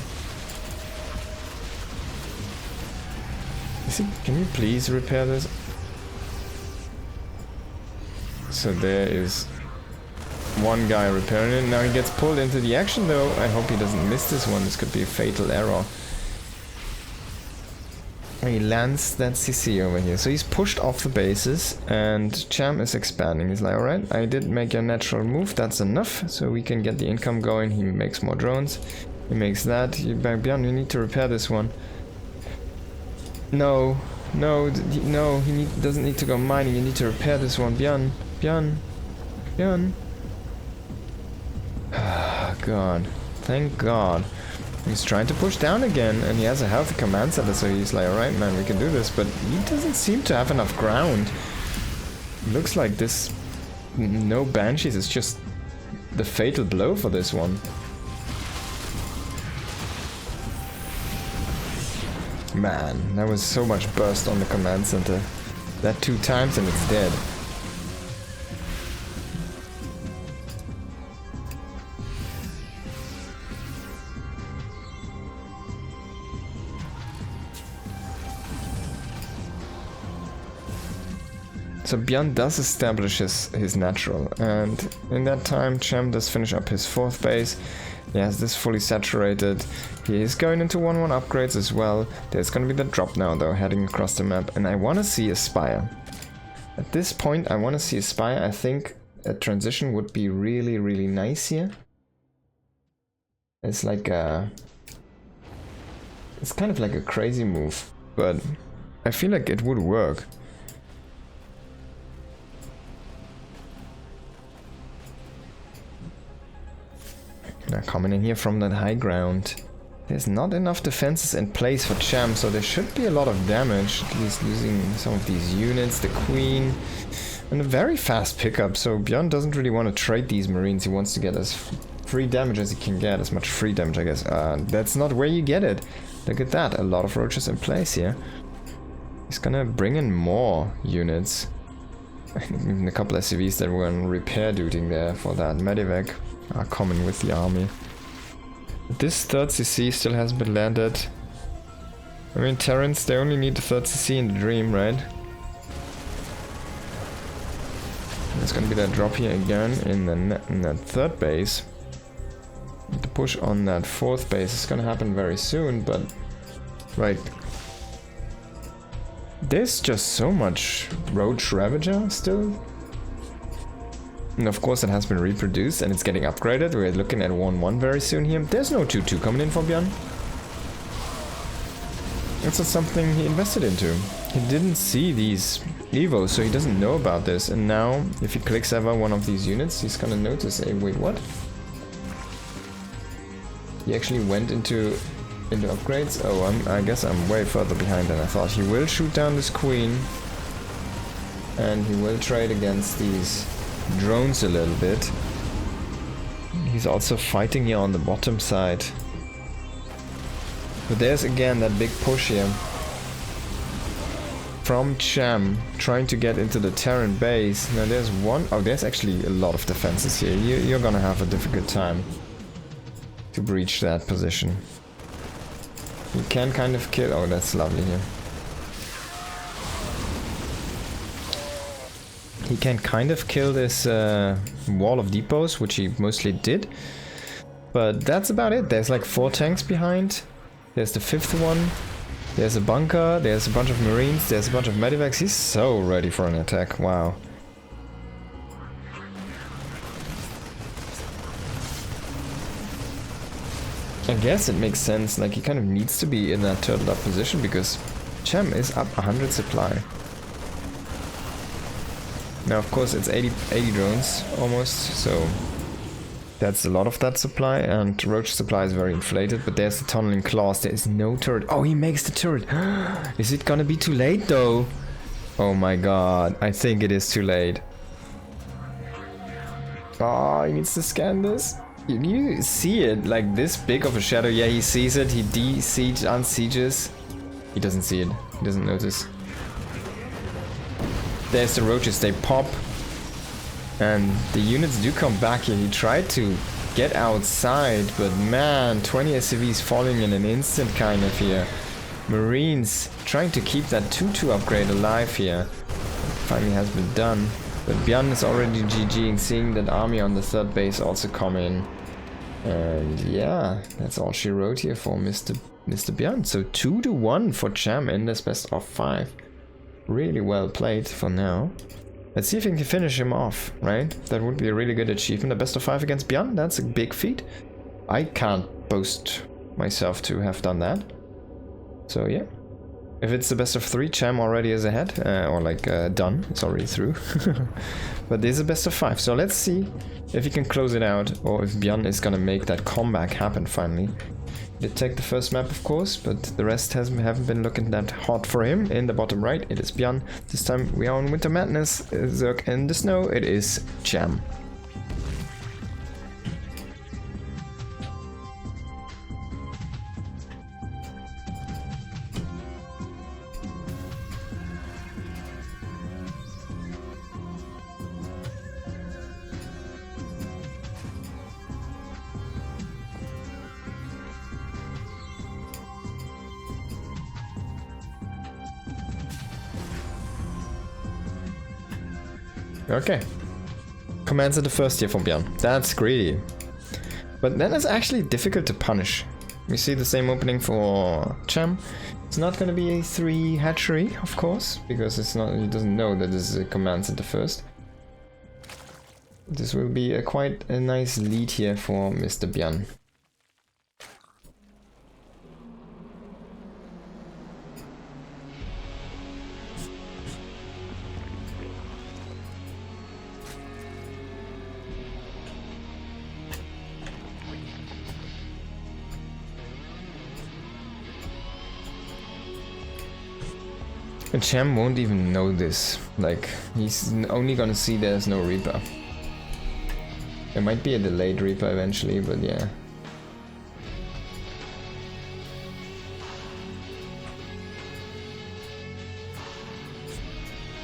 Speaker 1: Can you please repair this? So there is one guy repairing it. Now he gets pulled into the action though. I hope he doesn't miss this one. This could be a fatal error. He lands that CC over here. So he's pushed off the bases and Cham is expanding. He's like, alright, I did make a natural move. That's enough. So we can get the income going. He makes more drones. He makes that. Byun, you need to repair this one. No. No, no, doesn't need to go mining. You need to repair this one. Byun. God. Thank God. He's trying to push down again, and he has a healthy command center, so he's like, alright man, we can do this, but he doesn't seem to have enough ground. Looks like this... no Banshees is just the fatal blow for this one. Man, that was so much burst on the command center. That 2 times and it's dead. So Byun does establish his natural, and in that time Cham does finish up his 4th base. He has this fully saturated. He is going into 1-1 upgrades as well. There's gonna be the drop now though, heading across the map, and I wanna see a Spire. At this point I wanna see a Spire. I think a transition would be really, really nice here. It's like a... it's kind of like a crazy move, but I feel like it would work. Now coming in here from that high ground. There's not enough defenses in place for Cham, so there should be a lot of damage. He's using some of these units, the Queen, and a very fast pickup. So Byun doesn't really want to trade these Marines. He wants to get as free damage as he can get, as much free damage I guess. That's not where you get it. Look at that, a lot of roaches in place here. He's gonna bring in more units. Even a couple SCVs that were on repair duty there for that medevac are coming with the army. This 3rd CC still hasn't been landed. I mean, Terrans, they only need the 3rd CC in the dream, right? There's gonna be that drop here again in that 3rd base. The push on that 4th base is gonna happen very soon, but... right. There's just so much Roach Ravager still. And of course it has been reproduced and it's getting upgraded. We're looking at 1-1 very soon here. There's no 2-2 coming in for Byun. It's not something he invested into. He didn't see these Evos, so he doesn't know about this. And now, if he clicks ever one of these units, he's gonna notice, hey, wait, what? He actually went into upgrades. Oh, I guess I'm way further behind than I thought. He will shoot down this Queen. And he will trade against these drones a little bit. He's also fighting here on the bottom side. But there's again that big push here from Cham trying to get into the Terran base. Now there's one... oh, there's actually a lot of defenses here. You're gonna have a difficult time to breach that position. You can kind of kill... oh, that's lovely here. He can kind of kill this wall of depots, which he mostly did. But that's about it. There's like 4 tanks behind. There's the 5th one. There's a bunker. There's a bunch of Marines. There's a bunch of medevacs. He's so ready for an attack. Wow. I guess it makes sense. Like, he kind of needs to be in that turtled up position because Cham is up 100 supply. Now, of course, it's 80 drones almost, so that's a lot of that supply, and Roach supply is very inflated, but there's the tunneling claws. There is no turret. Oh, he makes the turret. Is it gonna be too late, though? Oh my god, I think it is too late. Oh, he needs to scan this. You see it, like this big of a shadow. Yeah, he sees it. He unsieges. He doesn't see it. He doesn't notice. There's the roaches, they pop. And the units do come back here. He tried to get outside, but man, 20 SCVs falling in an instant kind of here. Marines trying to keep that 2-2 upgrade alive here. Finally has been done. But Byun is already GGing, seeing that army on the third base also come in. And yeah, that's all she wrote here for Mr. Byun. So 2-1 for Cham in this best of 5. Really well played for now. Let's see if we can finish him off, right? That would be a really good achievement. A best of 5 against Byun, that's a big feat. I can't boast myself to have done that. So yeah. If it's the best of 3, Cham already is ahead, or like done, it's already through. But this is a best of 5, so let's see if he can close it out, or if Byun is gonna make that comeback happen finally. He did take the first map, of course, but the rest haven't been looking that hot for him. In the bottom right, it is Byun. This time we are on Winter Madness, Zerg in the snow, it is Cham. Okay. Commands at the first year from Byun. That's greedy. But then it's actually difficult to punish. We see the same opening for Cham. It's not going to be a 3 hatchery, of course, because it's not. He doesn't know that this is a commands at the first. This will be quite a nice lead here for Mr. Byun. And Cham won't even know this. Like, he's only gonna see there's no Reaper. There might be a delayed Reaper eventually, but yeah.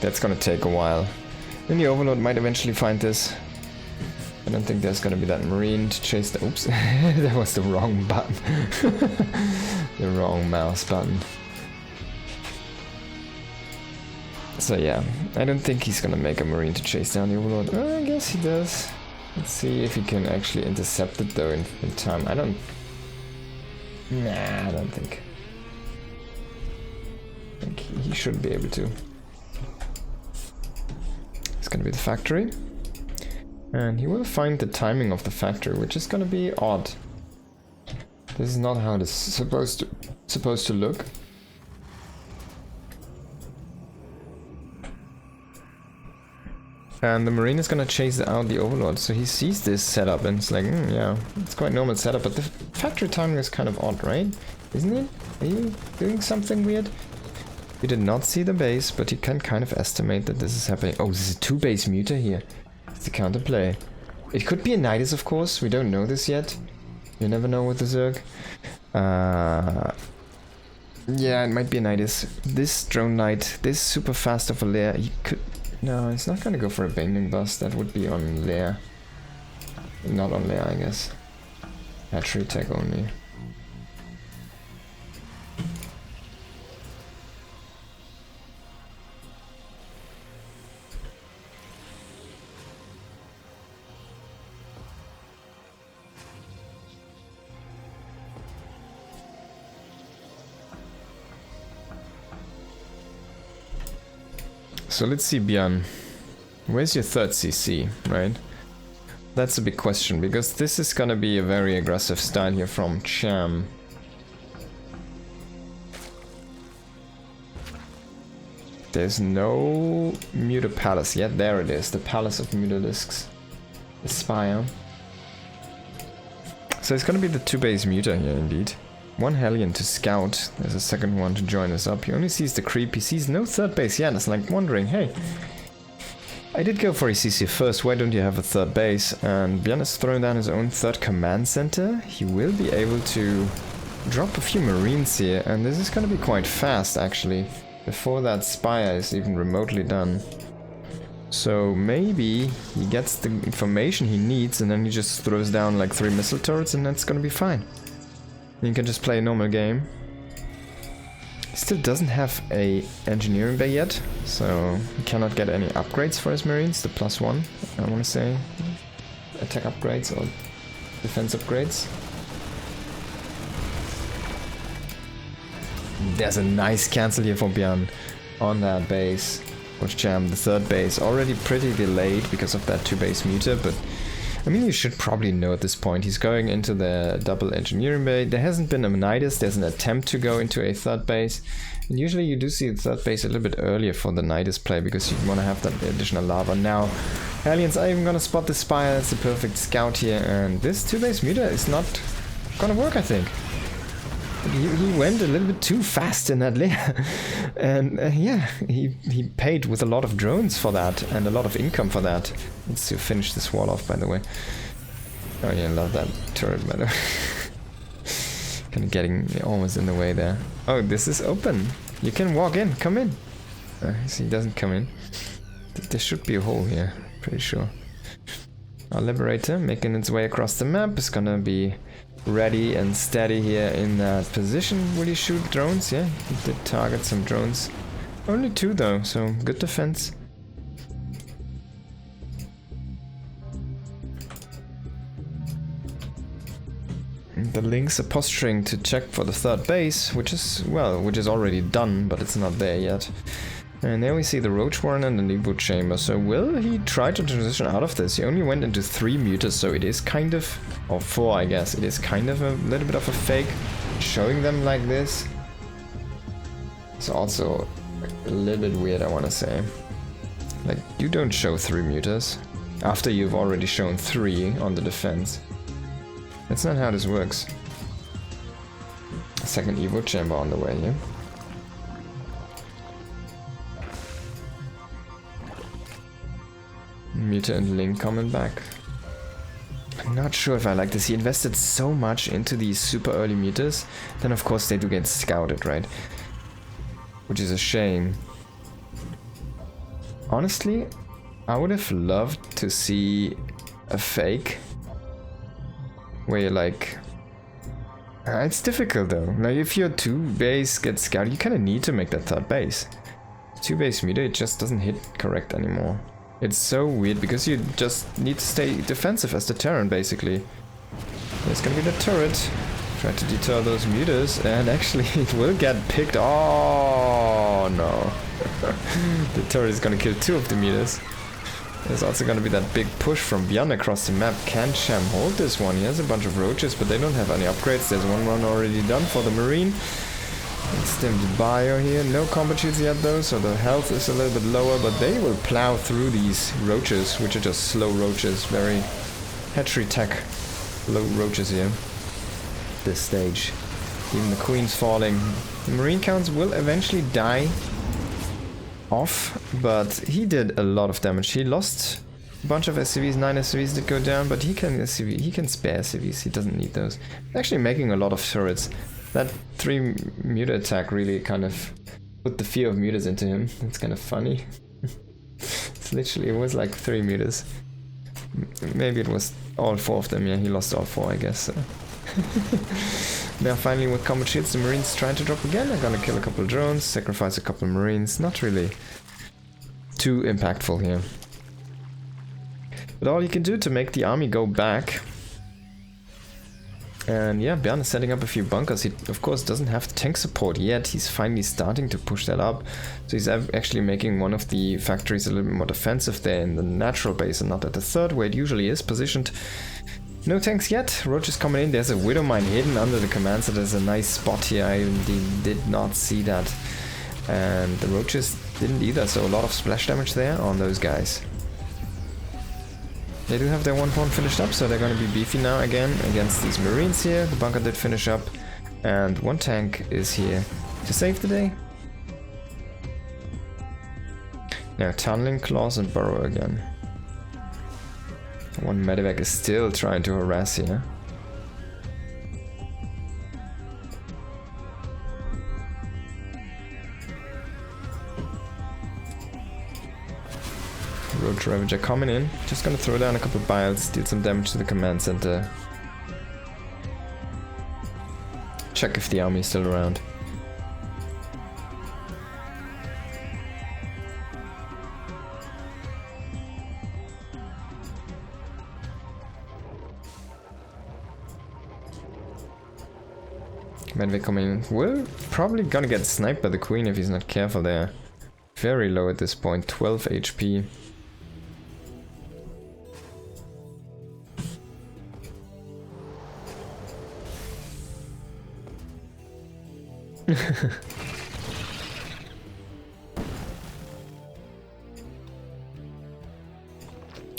Speaker 1: That's gonna take a while. Then the Overlord might eventually find this. I don't think there's gonna be that Marine to chase the— oops, that was the wrong button. The wrong mouse button. So yeah, I don't think he's gonna make a Marine to chase down the Overlord. I guess he does. Let's see if he can actually intercept it though in time. I don't think. I think he should be able to. It's gonna be the factory. And he will find the timing of the factory, which is gonna be odd. This is not how this is supposed to look. And the Marine is gonna chase out the Overlord, so he sees this setup and it's like, yeah, it's quite normal setup, but the factory timing is kind of odd, right? Isn't it? Are you doing something weird? You did not see the base, but you can kind of estimate that this is happening. Oh, this is a 2-base muter here. It's the counterplay. It could be a Nidus, of course, we don't know this yet. You never know with the Zerg. Yeah, it might be a Nidus. This drone knight, this super fast of a lair, he could... No, it's not gonna go for a bending bust. That would be on lair. Not on lair, I guess. Hatchery tech only. So let's see, Byun. Where's your third CC, right? That's a big question, because this is gonna be a very aggressive style here from Cham. There's no Muta Palace yet. There it is, the Palace of Mutalisks. The Spire. So it's gonna be the 2-base Muta here, indeed. One Hellion to scout. There's a second one to join us up. He only sees the creep. He sees no third base yet. It's like wondering, hey, I did go for a CC first. Why don't you have a third base? And Byun is throwing down his own third command center. He will be able to drop a few Marines here. And this is going to be quite fast, actually, before that Spire is even remotely done. So maybe he gets the information he needs and then he just throws down like 3 missile turrets and that's going to be fine. You can just play a normal game. He still doesn't have a engineering bay yet, so he cannot get any upgrades for his marines. The +1, I want to say, attack upgrades or defense upgrades. There's a nice cancel here for Byun on that base. For Cham, the third base, already pretty delayed because of that 2-base muter, but I mean, you should probably know at this point. He's going into the double engineering bay. There hasn't been a Nidus. There's an attempt to go into a third base. And usually you do see the third base a little bit earlier for the Nidus play because you want to have that additional lava. Now, Aliens are even going to spot the Spire. It's a perfect scout here. And this 2-base muter is not going to work, I think. He went a little bit too fast in that layer. And yeah, he paid with a lot of drones for that and a lot of income for that. Let's finish this wall off, by the way. Oh yeah, I love that turret, by the way. Kind of getting almost in the way there. Oh, this is open. You can walk in. Come in. See, he doesn't come in. There should be a hole here. Pretty sure. Our Liberator making its way across the map is gonna be ready and steady here in that position. Will he shoot drones? Yeah, he did target some drones. Only 2 though, so good defense. The Lynx are posturing to check for the third base, which is already done, but it's not there yet. And there we see the Roach Warren and the Evo Chamber. So will he try to transition out of this? He only went into 3 meters, so it is kind of, or 4 I guess, it is kind of a little bit of a fake. Showing them like this. It's also a little bit weird, I want to say. Like, you don't show 3 meters after you've already shown 3 on the defense. That's not how this works. A second Evo Chamber on the way here. Muter and Link coming back. I'm not sure if I like this. He invested so much into these super early meters. Then of course they do get scouted, right? Which is a shame. Honestly, I would have loved to see a fake. Where you're like... it's difficult though. Like if your 2-base gets scouted, you kind of need to make that third base. 2-base meter, it just doesn't hit correct anymore. It's so weird because you just need to stay defensive as the Terran basically. There's gonna be the turret. Try to deter those mutas and actually it will get picked. Oh no. The turret is gonna kill 2 of the mutas. There's also gonna be that big push from Byun across the map. Can Cham hold this one? He has a bunch of roaches, but they don't have any upgrades. There's one run already done for the Marine. Stimmed bio here, no combat shields yet though, so the health is a little bit lower, but they will plow through these roaches, which are just slow roaches, very hatchery tech low roaches here. This stage. Even the queen's falling. The marine counts will eventually die off, but he did a lot of damage. He lost a bunch of SCVs, 9 SCVs did go down, but he can spare SCVs, he doesn't need those. Actually making a lot of turrets. That 3 muter attack really kind of put the fear of muters into him. It's kind of funny. It's literally, it was like 3 meters. Maybe it was all 4 of them. Yeah, he lost all 4, I guess. So. Now finally with combat shields, the Marines trying to drop again. They're gonna kill a couple of drones, sacrifice a couple of Marines. Not really too impactful here. But all you can do to make the army go back. And yeah, Byun is setting up a few bunkers. He of course doesn't have the tank support yet. He's finally starting to push that up. So he's actually making one of the factories a little bit more defensive there in the natural base and not at the third where it usually is positioned. No tanks yet. Roach is coming in. There's a Widow Mine hidden under the command, so there's a nice spot here. I did not see that. And the Roaches didn't either, so a lot of splash damage there on those guys. They do have their 1 pawn finished up, so they're going to be beefy now again against these Marines here. The bunker did finish up, and 1 tank is here to save the day. Now tunneling, claws, and burrow again. 1 medevac is still trying to harass here. Roach Ravager coming in. Just gonna throw down a couple of biles, deal some damage to the command center. Check if the army is still around. When they come in, we're probably gonna get sniped by the queen if he's not careful there. Very low at this point, 12 HP.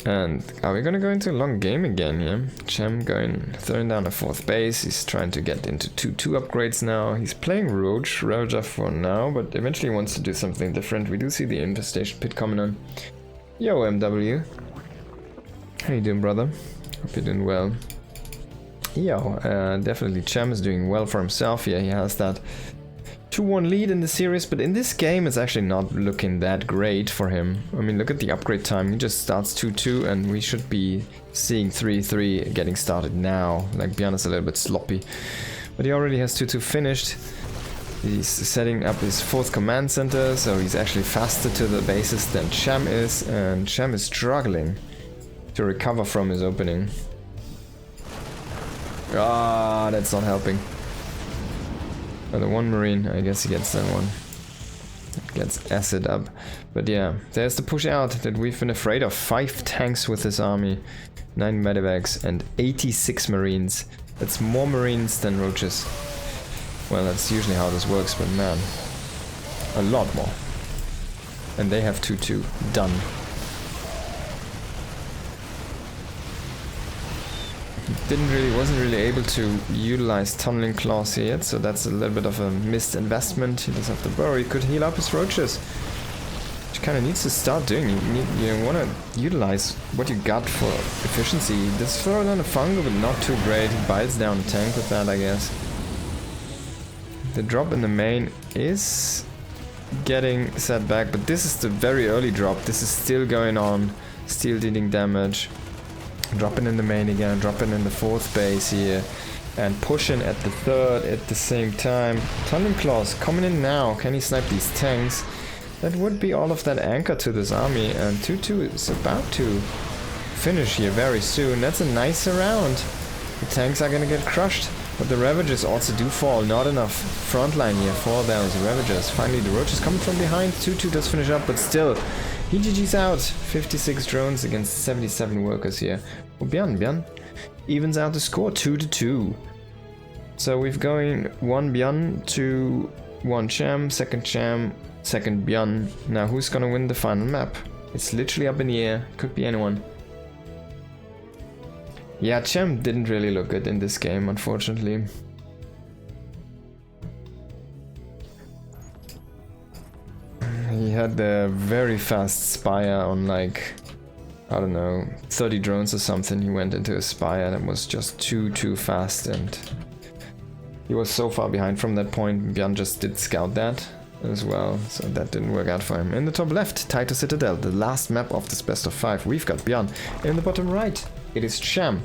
Speaker 1: And are we gonna go into a long game again here? Cham throwing down a 4th base. He's trying to get into 2-2 upgrades now. He's playing Roja for now, but eventually wants to do something different. We do see the infestation pit coming on. Yo, MW. How you doing, brother? Hope you're doing well. Yo, definitely Cham is doing well for himself. Yeah, he has that 2-1 lead in the series, but in this game it's actually not looking that great for him. I mean, look at the upgrade time. He just starts 2-2 and we should be seeing 3-3 getting started now. Like, Byun is a little bit sloppy, but he already has 2-2 finished. He's setting up his 4th command center, so he's actually faster to the bases than Cham is, and Cham is struggling to recover from his opening. Ah, that's not helping. Oh, the 1 marine, I guess he gets that one. Gets acid up. But yeah, there's the push out that we've been afraid of. 5 tanks with this army, 9 medevacs and 86 marines. That's more marines than roaches. Well, that's usually how this works, but man, a lot more. And they have 2-2. Done. Wasn't really able to utilize tunneling claws here yet, so that's a little bit of a missed investment. He doesn't have the burrow. He could heal up his roaches, which kind of needs to start doing. You want to utilize what you got for efficiency. This throw down a fungal, but not too great. He bites down a tank with that, I guess. The drop in the main is getting set back, but this is the very early drop. This is still going on, still dealing damage. Dropping in the main again, dropping in the 4th base here, and pushing at the 3rd at the same time. Tunneling claws coming in now. Can he snipe these tanks? That would be all of that anchor to this army, and 2-2 is about to finish here very soon. That's a nice round. The tanks are gonna get crushed, but the Ravagers also do fall. Not enough frontline here for those Ravagers. Finally, the Roaches coming from behind. 2-2 does finish up, but still, he GG's out. 56 drones against 77 workers here. Oh, Byun evens out the score 2-2. So we've going 1 Byun to 1 Cham, 2nd Cham, 2nd Byun. Now who's gonna win the final map? It's literally up in the air. Could be anyone. Yeah, Cham didn't really look good in this game, unfortunately. He had the very fast Spire on, like, I don't know, 30 drones or something. He went into a Spire that was just too fast, and he was so far behind from that point. Byun just did scout that as well, so that didn't work out for him. In the top left, Taito Citadel, the last map of this best of 5. We've got Byun. In the bottom right, it is Cham.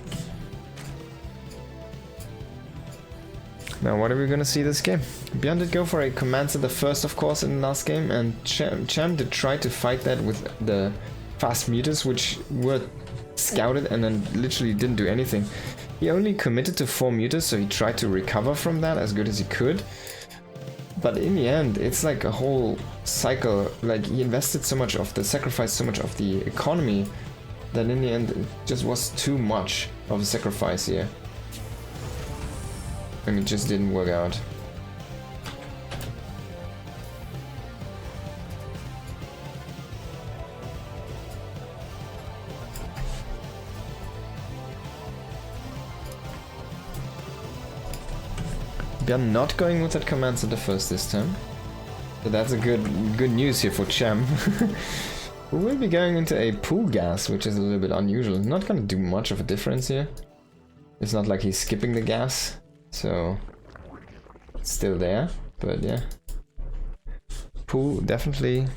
Speaker 1: Now, what are we gonna see this game? Byun did go for a command center first, of course, in the last game, and Cham did try to fight that with the fast mutas, which were scouted and then literally didn't do anything. He only committed to 4 mutas, so he tried to recover from that as good as he could. But in the end, it's like a whole cycle. Like, he invested so much of the, sacrificed so much of the economy, that in the end, it just was too much of a sacrifice here. And it just didn't work out. Byun not going with that command center first this time. So that's a good news here for Cham. We will be going into a pool gas, which is a little bit unusual. Not gonna do much of a difference here. It's not like he's skipping the gas, so it's still there, but yeah. Pool definitely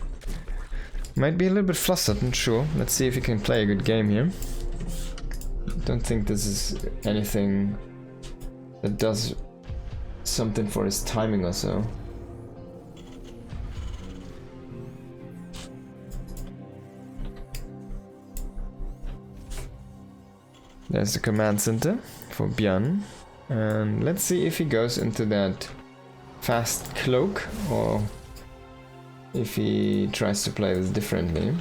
Speaker 1: might be a little bit flustered, not sure. Let's see if he can play a good game here. Don't think this is anything that does something for his timing or so. There's the command center for Byun, And let's see if he goes into that fast cloak or if he tries to play this differently.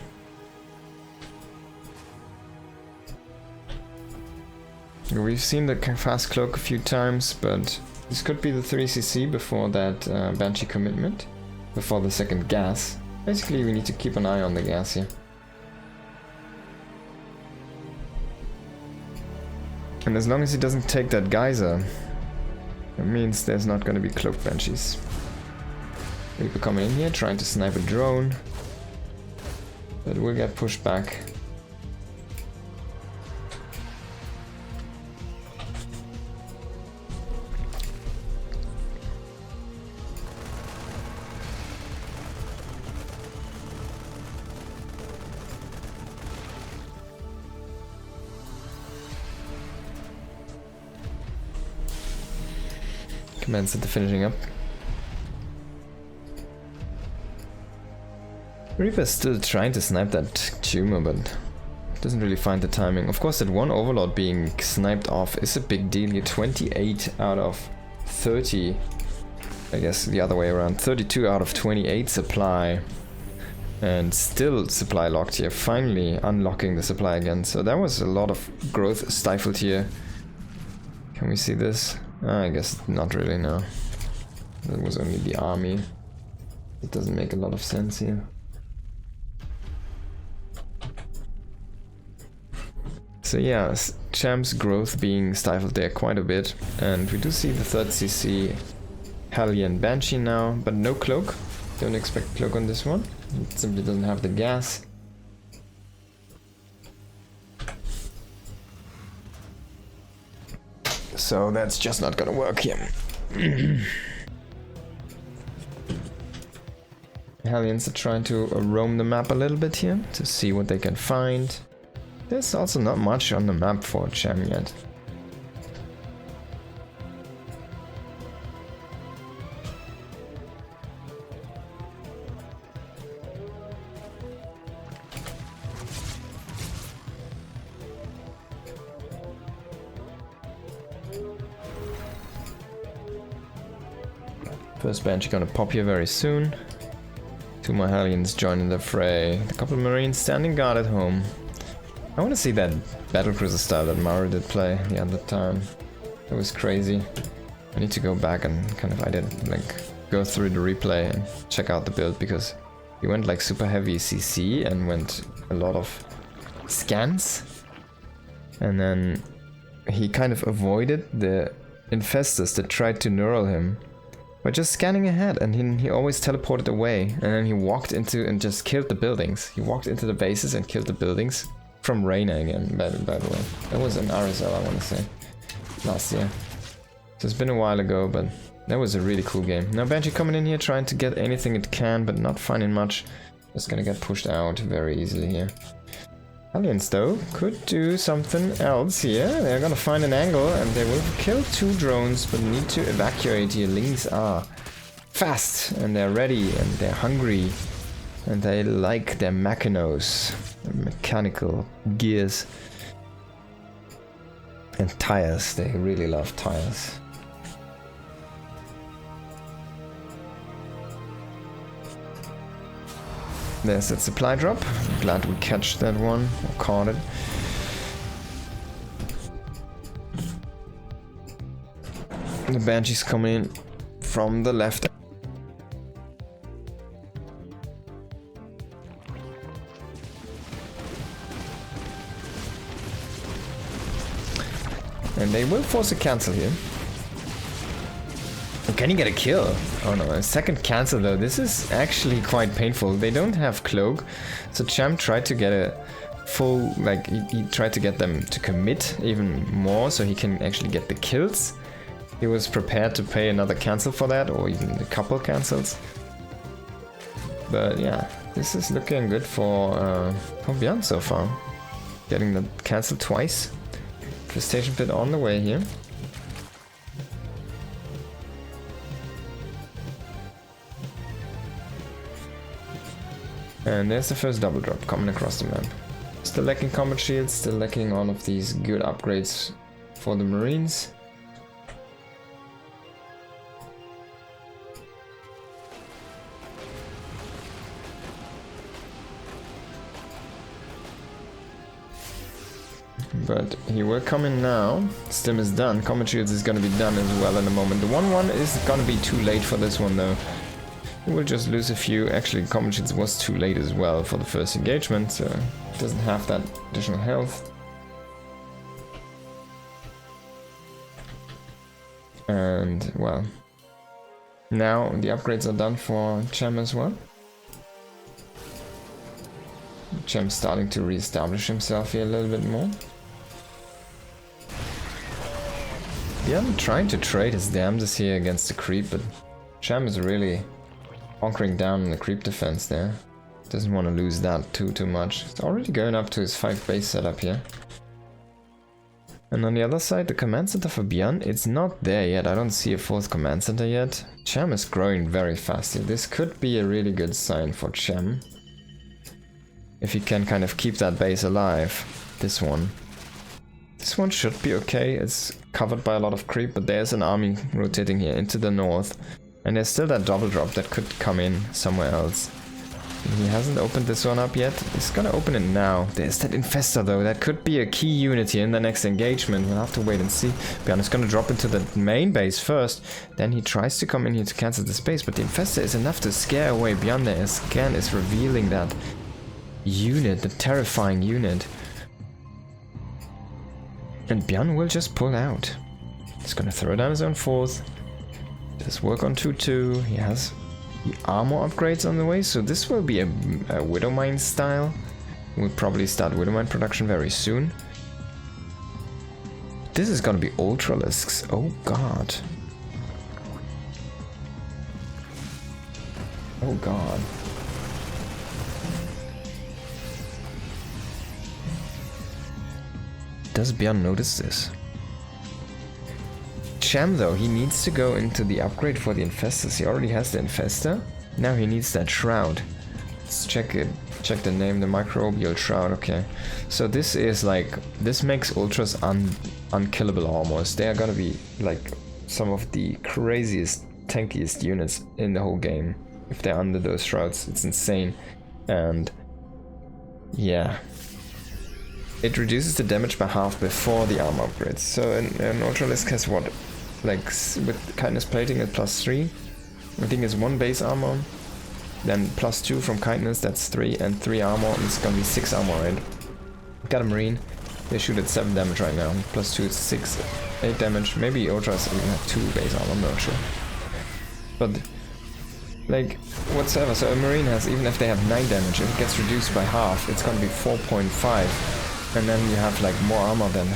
Speaker 1: We've seen the fast cloak a few times, but this could be the 3cc before that Banshee commitment, before the second gas. Basically, we need to keep an eye on the gas here. And as long as he doesn't take that geyser, it means there's not going to be cloaked Banshees. Reaper coming in here, trying to snipe a drone, but we'll get pushed back. Command center finishing up. Reaper's still trying to snipe that tumor, but doesn't really find the timing. Of course, that one Overlord being sniped off is a big deal here. 28 out of 30. I guess the other way around. 32 out of 28 supply. And still supply locked here. Finally unlocking the supply again. So that was a lot of growth stifled here. Can we see this? I guess not really, no. That was only the army. It doesn't make a lot of sense here. So yeah, Cham's growth being stifled there quite a bit. And we do see the 3rd CC Hellion Banshee now, but no cloak. Don't expect cloak on this one. It simply doesn't have the gas. So that's just not gonna work here. Hellions are trying to roam the map a little bit here to see what they can find. There's also not much on the map for Cham yet. First Banshee gonna pop here very soon. 2 more Hellions joining the fray. A couple of Marines standing guard at home. I want to see that battlecruiser style that Maru did play the other time. It was crazy. I need to go back and kind of go through the replay and check out the build, because he went like super heavy CC and went a lot of scans. And then he kind of avoided the infestors that tried to neural him by just scanning ahead, and he always teleported away, and then he walked into and just killed the buildings. He walked into the bases and killed the buildings. From Reina again, by the way. That was an RSL, I want to say, last year. So it's been a while ago, but that was a really cool game. Now Banshee coming in here, trying to get anything it can, but not finding much. Just gonna get pushed out very easily here. Hellions, though, could do something else here. They're gonna find an angle, and they will kill 2 drones, but need to evacuate here. Lings are fast, and they're ready, and they're hungry. And they like their mechanos, mechanical gears. And tires, they really love tires. There's that supply drop. I'm glad we catch that one, or caught it. The Banshee's coming in from the left. And they will force a cancel here. Oh, can he get a kill? Oh no, a second cancel though. This is actually quite painful. They don't have cloak. So Cham tried to get a full, he tried to get them to commit even more so he can actually get the kills. He was prepared to pay another cancel for that, or even a couple cancels. But yeah, this is looking good for Byun so far. Getting the cancel twice. Station pit on the way here. And there's the first double drop coming across the map. Still lacking combat shields, still lacking all of these good upgrades for the Marines. But he will come in now. Stim is done. Comet Shields is gonna be done as well in a moment. The 1-1 is gonna be too late for this one though. He will just lose a few. Actually, Comet Shields was too late as well for the first engagement, so it doesn't have that additional health. And, well, now the upgrades are done for Cham as well. Cham's starting to re-establish himself here a little bit more. Byun trying to trade his damages here against the creep, but Cham is really hunkering down on the creep defense there. Doesn't want to lose that too much. He's already going up to his 5 base setup here. And on the other side, the command center for Byun, it's not there yet. I don't see a 4th command center yet. Cham is growing very fast here. This could be a really good sign for Cham. If he can kind of keep that base alive. This one. This one should be okay. It's covered by a lot of creep, but there's an army rotating here into the north. And there's still that double drop that could come in somewhere else. He hasn't opened this one up yet. He's gonna open it now. There's that Infestor though. That could be a key unit here in the next engagement. We'll have to wait and see. Byun is gonna drop into the main base first. Then he tries to come in here to cancel the space. But the Infestor is enough to scare away Byun there. Scan is revealing that unit, the terrifying unit. And Byun will just pull out. He's gonna throw down his own 4th. Just work on 2-2. He has the armor upgrades on the way, so this will be a Widowmine style. We'll probably start Widowmine production very soon. This is gonna be Ultralisks. Oh god. Oh god. Does Byun notice this? Cham though, he needs to go into the upgrade for the Infestors. He already has the Infestor. Now he needs that Shroud. Let's check it. Check the name, the Microbial Shroud. Okay. So this is like, this makes Ultras unkillable almost. They are gonna be like some of the craziest, tankiest units in the whole game. If they're under those Shrouds, it's insane. And yeah. It reduces the damage by half before the armor upgrades. So an Ultralisk has what? Like, with Kindness Plating at +3. I think it's 1 base armor. Then +2 from Kindness, that's 3. And 3 armor, and it's gonna be 6 armor, right? Got a Marine. They shoot at 7 damage right now. +2 is 6, 8 damage. Maybe Ultras even have 2 base armor, I'm not sure. But, like, whatsoever. So a Marine has, even if they have 9 damage, if it gets reduced by half, it's gonna be 4.5. And then you have like more armor than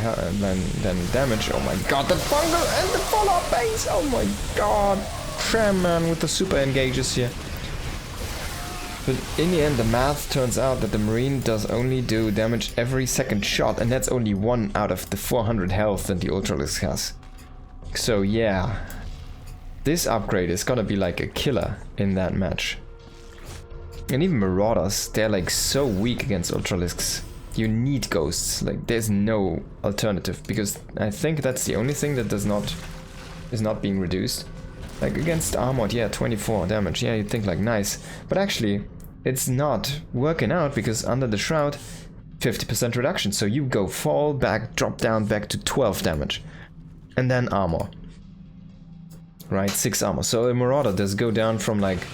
Speaker 1: damage. Oh my god, that fungal and the follow-up base! Oh my god! Cham, man, with the super engages here. But in the end, the math turns out that the Marine does only do damage every second shot, and that's only 1 out of the 400 health that the Ultralisk has. So yeah, this upgrade is gonna be like a killer in that match. And even Marauders, they're like so weak against Ultralisks. You need ghosts, like there's no alternative, because I think that's the only thing that is not being reduced. Like against armored, yeah, 24 damage, yeah, you'd think like nice, but actually it's not working out because under the shroud 50% reduction, so you go fall back, drop down back to 12 damage, and then armor, right? 6 armor. So a Marauder does go down from like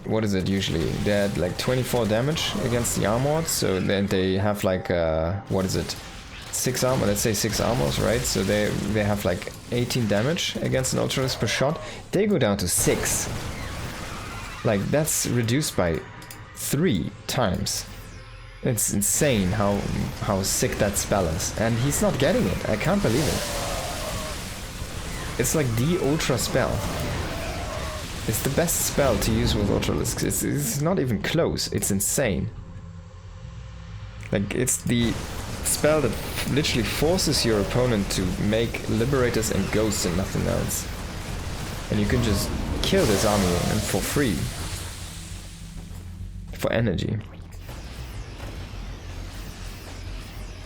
Speaker 1: what is it usually? They're at like 24 damage against the armored, so then they have like what is it? 6 armor, let's say 6 armors, right? So they have like 18 damage against an Ultralisk per shot. They go down to 6. Like that's reduced by 3 times. It's insane how sick that spell is. And he's not getting it. I can't believe it. It's like the ultra spell. It's the best spell to use with Ultralisks. It's not even close. It's insane. Like, it's the spell that literally forces your opponent to make Liberators and Ghosts and nothing else. And you can just kill this army and for free. For energy.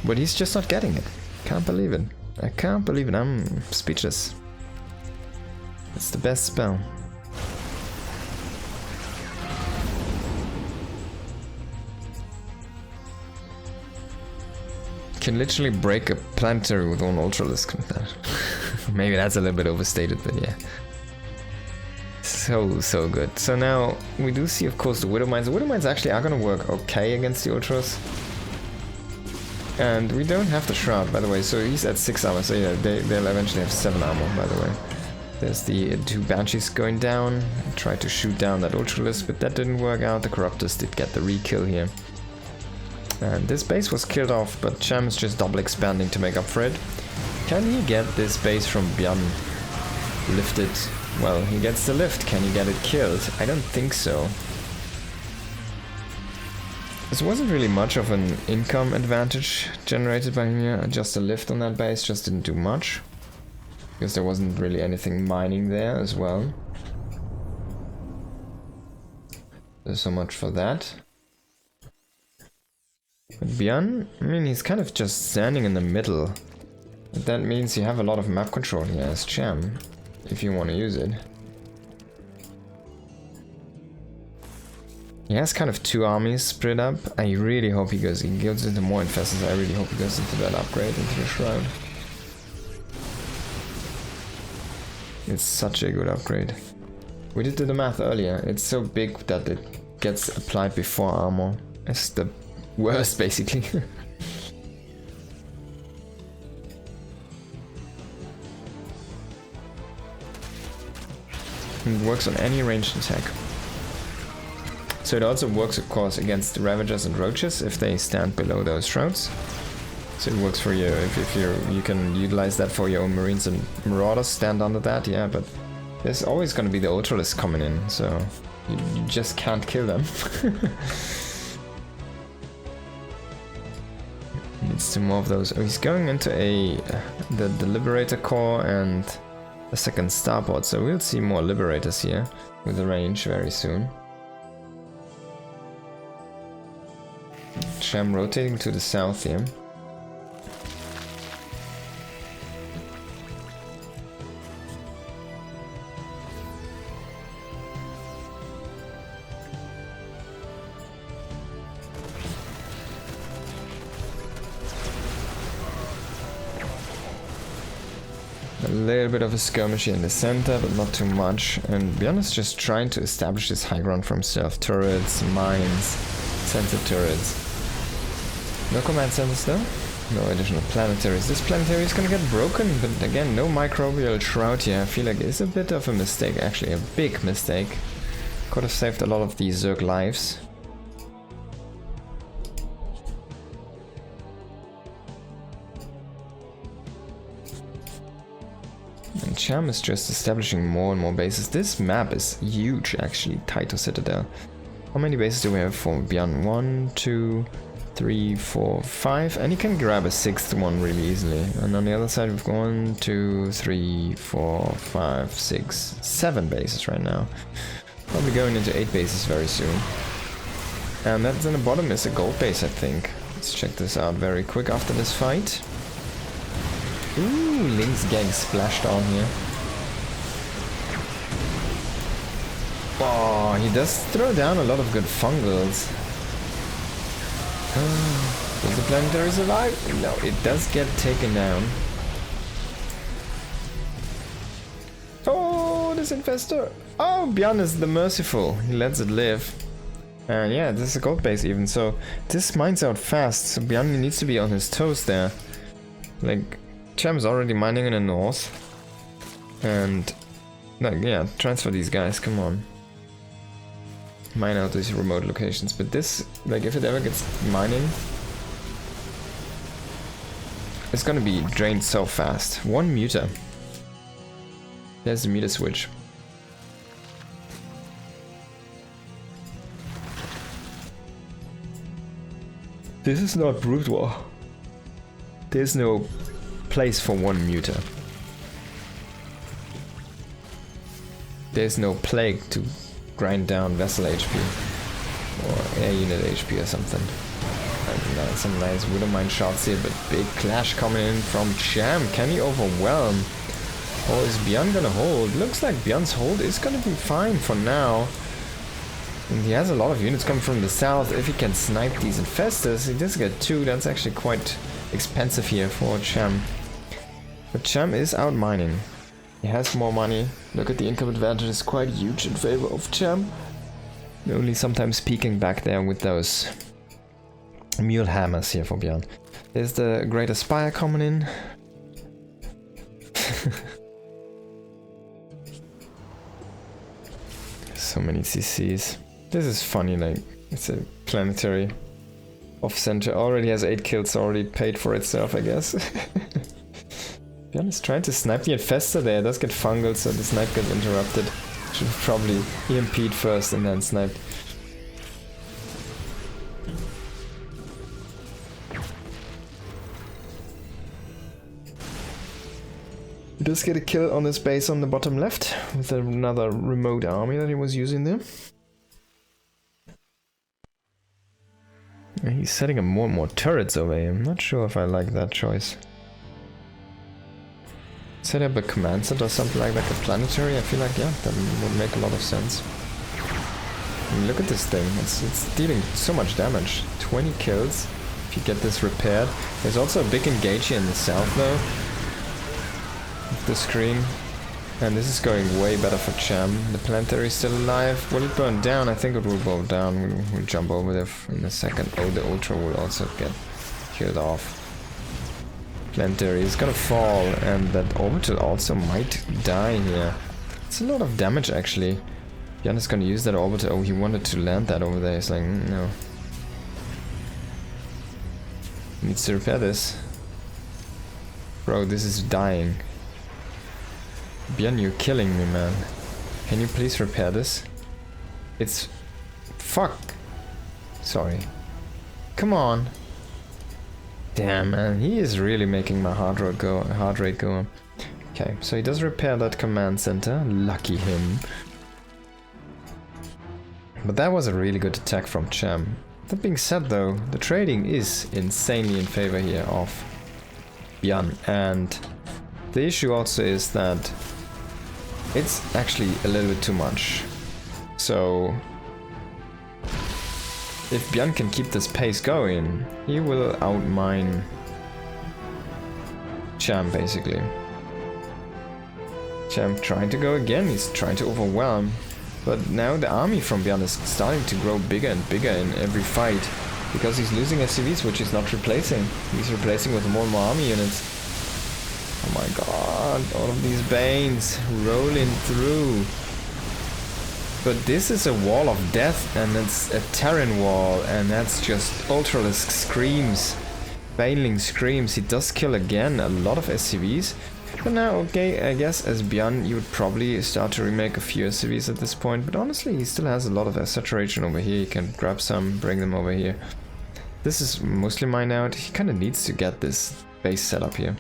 Speaker 1: But he's just not getting it. Can't believe it. I can't believe it. I'm speechless. It's the best spell. can literally break a planetary with one Ultralisk with that. Maybe that's a little bit overstated, but yeah. So good. So now we do see, of course, the Widow Mines. The Widow Mines actually are going to work okay against the Ultras. And we don't have the Shroud, by the way, so he's at 6 armor, so yeah, they'll eventually have 7 armor, by the way. There's the 2 Banshees going down. Tried to shoot down that Ultralisk, but that didn't work out. The Corruptors did get the re-kill here. And this base was killed off, but Cham is just double expanding to make up for it. Can he get this base from Byun lifted? Well, he gets the lift. Can he get it killed? I don't think so. This wasn't really much of an income advantage generated by him here. Just a lift on that base just didn't do much. Because there wasn't really anything mining there as well. So much for that. But Byun, I mean, he's kind of just standing in the middle. But that means you have a lot of map control here as Cham, if you want to use it. He has kind of 2 armies split up. I really hope he goes into more infestors. I really hope he goes into that upgrade, into the Shroud. It's such a good upgrade. We did do the math earlier. It's so big that it gets applied before armor. It's the worst, basically. It works on any ranged attack. So it also works, of course, against Ravagers and Roaches if they stand below those shrouds. So it works for you if you can utilize that for your own Marines and Marauders stand under that, yeah. But there's always going to be the Ultralisk coming in, so you just can't kill them. Needs 2 more of those. Oh, he's going into the Liberator Core and a second starport, so we'll see more Liberators here with the range very soon. Cham rotating to the south here. A little bit of a skirmish here in the center, but not too much. And Byun is just trying to establish this high ground for himself. Turrets, mines, sensor turrets. No command centers though. No additional planetaries. This planetary is gonna get broken, but again, no microbial shroud here. I feel like it's a bit of a mistake, actually, a big mistake. Could have saved a lot of these Zerg lives. And Cham is just establishing more and more bases. This map is huge, actually. Taito Citadel. How many bases do we have for Byun? 1, 2, 3, 4, 5, and you can grab a 6th one really easily. And on the other side we've got 1, 2, 3, 4, 5, 6, 7 bases right now. Probably going into 8 bases very soon. And that's in the bottom is a gold base, I think. Let's check this out very quick after this fight. Ooh, Link's gang splashed on here. Oh, he does throw down a lot of good fungals. Does the planetary survive? No, it does get taken down. Oh, this infestor! Oh, Byun is the merciful. He lets it live. And yeah, this is a gold base even, so this mines out fast, so Byun needs to be on his toes there. Like, Cham's already mining in the north. And, like, yeah, transfer these guys, come on. Mine out these remote locations, but this, like, if it ever gets mining, it's gonna be drained so fast. 1 muter. There's the meter switch. This is not Brood War. There's no place for 1 muter. There's no plague to grind down vessel HP or air unit HP or something. And some nice Widowmine shots here, but big clash coming in from Cham. Can he overwhelm? Or is Byun gonna hold? Looks like Byun's hold is gonna be fine for now. And he has a lot of units coming from the south. If he can snipe these infestors, he does get 2. That's actually quite expensive here for Cham. But Cham is out mining. He has more money. Look at the income advantage, is quite huge in favor of Cham. Only sometimes peeking back there with those mule hammers here for Byun. There's the Greater Spire coming in. So many CCs. This is funny, like, it's a planetary. Off-center already has 8 kills, already paid for itself, I guess. Byun is trying to snipe the infestor there. It does get fungal, so the snipe gets interrupted. Should probably EMP'd first and then sniped. He does get a kill on his base on the bottom left with another remote army that he was using there. And he's setting up more and more turrets over here. I'm not sure if I like that choice. Set up a command center or something like that, a planetary. I feel like, yeah, that would make a lot of sense. I mean, look at this thing. It's dealing so much damage. 20 kills if you get this repaired. There's also a big engage here in the south though. The screen, and this is going way better for Cham. The planetary is still alive. Will it burn down? I think it will burn down. We'll jump over there in a second. Oh, the ultra will also get killed off. Planetary is gonna fall, and that orbital also might die here. It's a lot of damage actually. Byun is gonna use that orbital. Oh, he wanted to land that over there. He's like, no. He needs to repair this. Bro, this is dying. Byun, you're killing me, man. Can you please repair this? It's... Fuck! Sorry. Come on! Damn, man, he is really making my heart rate go up. Okay, so he does repair that command center. Lucky him. But that was a really good attack from Cham. That being said though, the trading is insanely in favor here of Byun, and the issue also is that it's actually a little bit too much. So if Byun can keep this pace going, he will outmine Cham basically. Cham trying to go again, he's trying to overwhelm. But now the army from Byun is starting to grow bigger and bigger in every fight. Because he's losing SCVs, which he's not replacing. He's replacing with more and more army units. Oh my god, all of these Banes rolling through. But this is a wall of death, and it's a Terran wall, and that's just Ultralisk screams. Baneling screams. He does kill again a lot of SCVs. But now, okay, I guess as Byun, you would probably start to remake a few SCVs at this point. But honestly, he still has a lot of saturation over here. You can grab some, bring them over here. This is mostly mined out. He kind of needs to get this base set up here.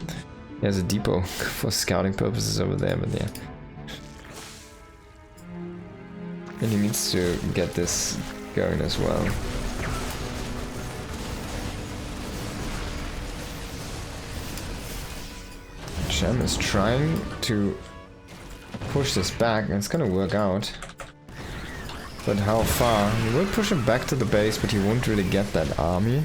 Speaker 1: He has a depot for scouting purposes over there, but yeah. And he needs to get this going as well. Cham is trying to push this back, and it's gonna work out. But how far? He will push him back to the base, but he won't really get that army.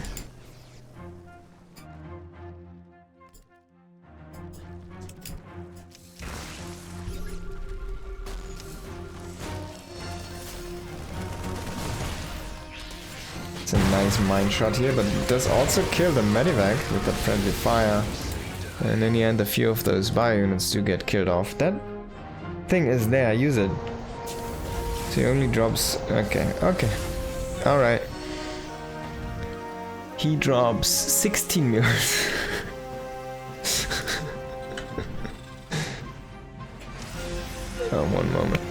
Speaker 1: It's a nice mine shot here, but it does also kill the medivac with that friendly fire. And in the end, a few of those bio units do get killed off. That thing is there, use it. So he only drops... Okay, okay. Alright. He drops 16 mirrors. Oh, one moment.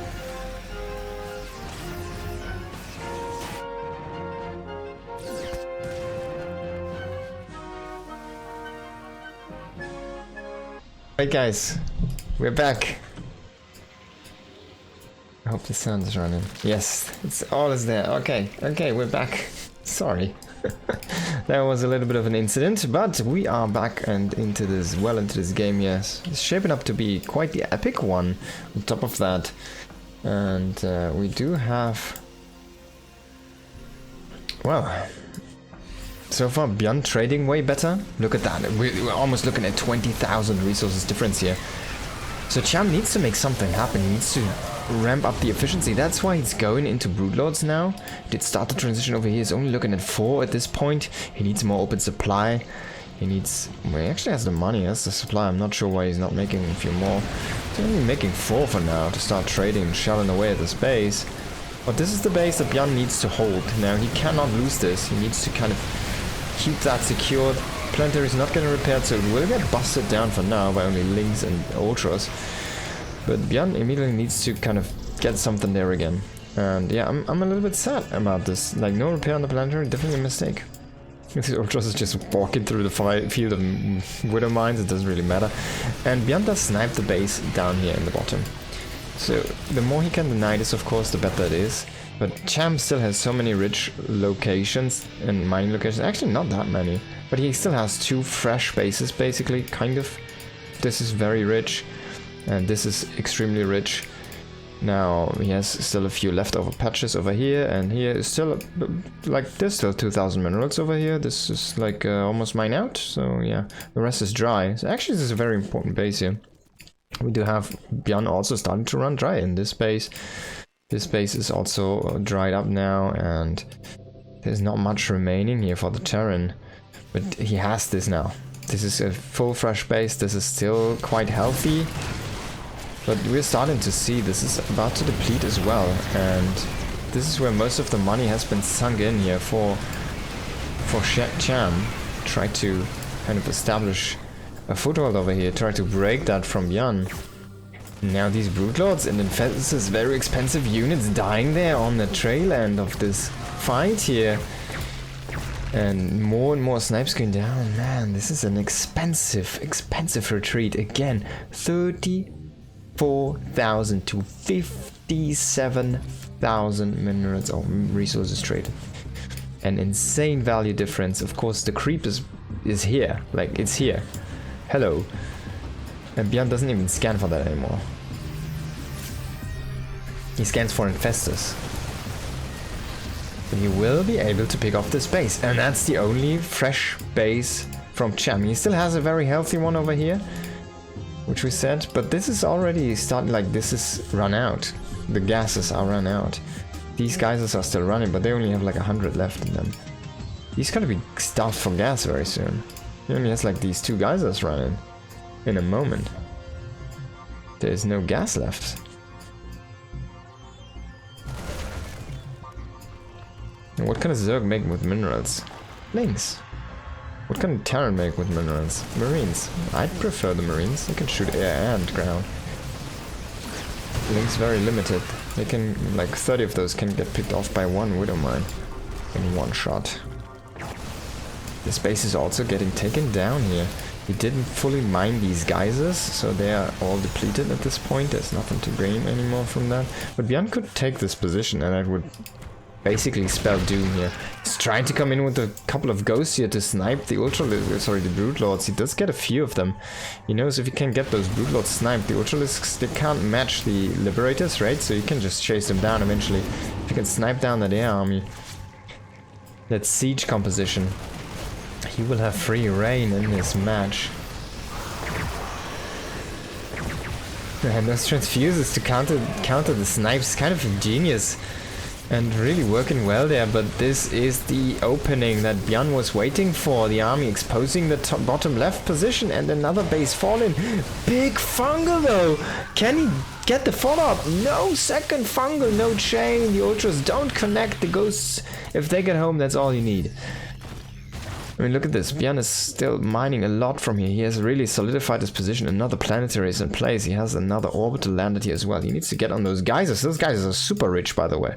Speaker 1: Alright guys, we're back. I hope the sound is running. Yes, it's all is there. Okay, okay, we're back. Sorry. That was a little bit of an incident, but we are back and into this game, yes. It's shaping up to be quite the epic one on top of that. And we do have... Well... So far, Byun trading way better. Look at that. We're almost looking at 20,000 resources difference here. So Cham needs to make something happen. He needs to ramp up the efficiency. That's why he's going into Broodlords now. He did start the transition over here. He's only looking at 4 at this point. He needs more open supply. He needs... Well, he actually has the money. That's the supply. I'm not sure why he's not making a few more. He's only making 4 for now to start trading and shelling away at this base. But this is the base that Byun needs to hold. Now, he cannot lose this. He needs to kind of keep that secured. Planetary is not getting repaired, so it will get busted down for now by only Lings and Ultras. But Byun immediately needs to kind of get something there again. And yeah, I'm a little bit sad about this. Like, no repair on the planetary, definitely a mistake. If the Ultras is just walking through the field of Widow Mines, it doesn't really matter. And Byun does snipe the base down here in the bottom. So the more he can deny this, of course, the better it is. But Cham still has so many rich locations and mining locations. Actually, not that many. But he still has 2 fresh bases, basically, kind of. This is very rich. And this is extremely rich. Now, he has still a few leftover patches over here. And here is still, like, there's still 2,000 minerals over here. This is, like, almost mined out. So, yeah, the rest is dry. So, actually, this is a very important base here. We do have Byun also starting to run dry in this base. This base is also dried up now, and there's not much remaining here for the Terran. But he has this now. This is a full fresh base. This is still quite healthy. But we're starting to see this is about to deplete as well. And this is where most of the money has been sunk in here for Cham. Try to kind of establish a foothold over here. Try to break that from Byun. Now these Broodlords and Infestus, very expensive units dying there on the trail end of this fight here. And more snipes going down. Man, this is an expensive retreat. Again, 34,000 to 57,000 minerals or resources traded. An insane value difference. Of course, the creep is here. Like, it's here. Hello. And Byun doesn't even scan for that anymore. He scans for Infestus. But he will be able to pick off this base. And that's the only fresh base from Cham. He still has a very healthy one over here, which we said. But this is already starting, like, this is run out. The gases are run out. These geysers are still running, but they only have like 100 left in them. He's gonna be stuffed for gas very soon. He only has like these 2 geysers running in a moment. There's no gas left. And what can a Zerg make with minerals? Lings. What can a Terran make with minerals? Marines. I'd prefer the Marines. They can shoot air and ground. Lings very limited. They can, like 30 of those can get picked off by 1 Widow Mine in 1 shot. This base is also getting taken down here. He didn't fully mine these geysers, so they are all depleted at this point. There's nothing to gain anymore from that. But Byun could take this position, and that would basically spell doom here. He's trying to come in with a couple of ghosts here to snipe the the Broodlords. He does get a few of them. He knows if he can get those Broodlords sniped, the Ultralisks, they can't match the Liberators, right? So you can just chase them down eventually. If you can snipe down that air army. That siege composition. He will have free reign in this match. And those transfuses to counter the snipes, kind of ingenious. And really working well there, but this is the opening that Byun was waiting for. The army exposing the bottom left position and another base falling. Big fungal though! Can he get the follow-up? No second fungal, no chain. The Ultras don't connect the ghosts. If they get home, that's all you need. I mean, look at this. Byun is still mining a lot from here. He has really solidified his position. Another planetary is in place. He has another orbital landed here as well. He needs to get on those geysers. Those geysers are super rich, by the way.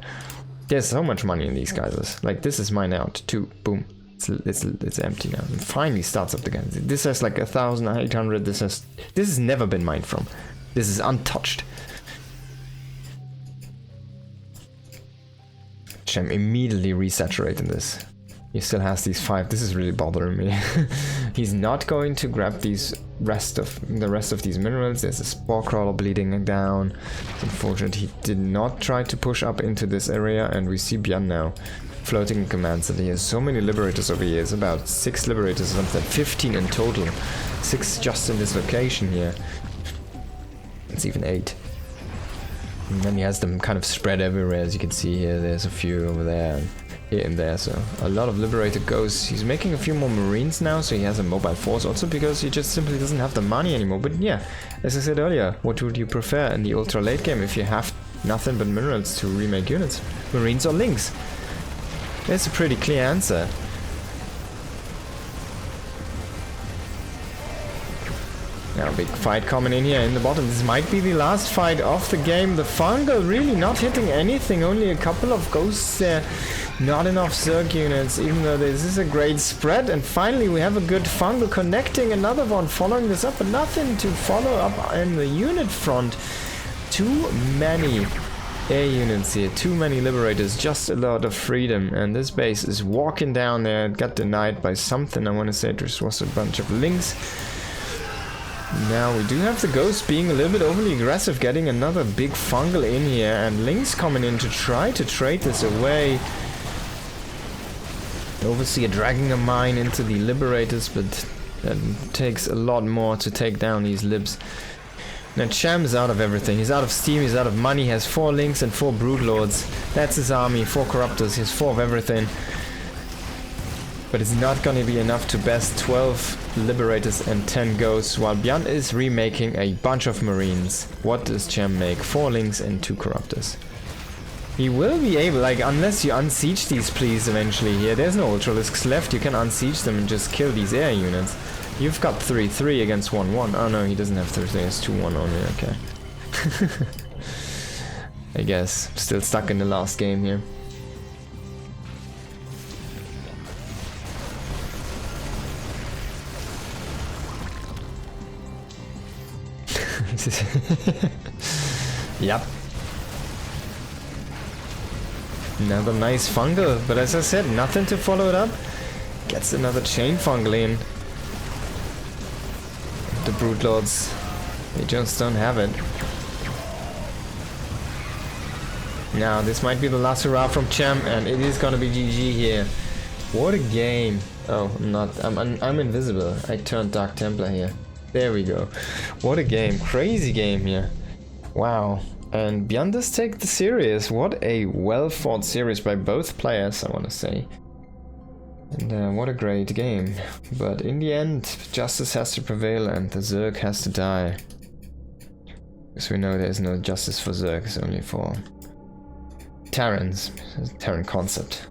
Speaker 1: There's so much money in these geysers. Like, this is mined out too. Boom. It's empty now. It finally starts up again. This has like 1,800. This has never been mined from. This is untouched. Cham immediately resaturating this. He still has these 5. This is really bothering me. He's not going to grab the rest of these minerals. There's a spore crawler bleeding down. It's unfortunate he did not try to push up into this area, and we see Byun now floating command center. He has so many liberators over here. It's about 6 liberators, something 15 in total. 6 just in this location here. It's even 8. And then he has them kind of spread everywhere, as you can see here. There's a few over there and here and there. So a lot of liberator ghosts. He's making a few more marines now, so he has a mobile force. Also because he just simply doesn't have the money anymore. But yeah, as I said earlier, what would you prefer in the ultra late game if you have nothing but minerals to remake units? Marines or links? That's a pretty clear answer. Now, big fight coming in here in the bottom. This might be the last fight of the game. The fungal really not hitting anything. Only a couple of ghosts there. Not enough Zerg units, even though this is a great spread. And finally, we have a good fungal connecting another one, following this up. But nothing to follow up in the unit front. Too many air units here. Too many liberators. Just a lot of freedom. And this base is walking down there. It got denied by something. I want to say this was a bunch of links. Now we do have the ghost being a little bit overly aggressive, getting another big fungal in here, and links coming in to try to trade this away. Overseer dragging a mine into the liberators, but that takes a lot more to take down these libs. Now Cham is out of everything. He's out of steam, he's out of money, he has 4 links and 4 broodlords. That's his army, 4 corruptors, he has 4 of everything. But it's not gonna be enough to best 12 liberators and 10 ghosts, while Byun is remaking a bunch of marines. What does Cham make? 4 links and 2 corruptors. He will be able, like, unless you unsiege these please eventually here. There's no ultralisks left, you can unsiege them and just kill these air units. You've got 3-3 against 1-1. Oh no, he doesn't have 3-3, he has 2-1 only, okay. I guess, still stuck in the last game here. Yep. Another nice fungal, but as I said, nothing to follow it up. Gets another chain fungal in. The broodlords, they just don't have it. Now this might be the last hurrah from Cham, and it is gonna be GG here. What a game! Oh, I'm invisible. I turned Dark Templar here. There we go. What a game. Crazy game here. Wow. And Byun does take the series. What a well fought series by both players, I want to say. And what a great game. But in the end, justice has to prevail and the Zerg has to die. Because we know there's no justice for Zerg, it's only for Terrans. Terran concept.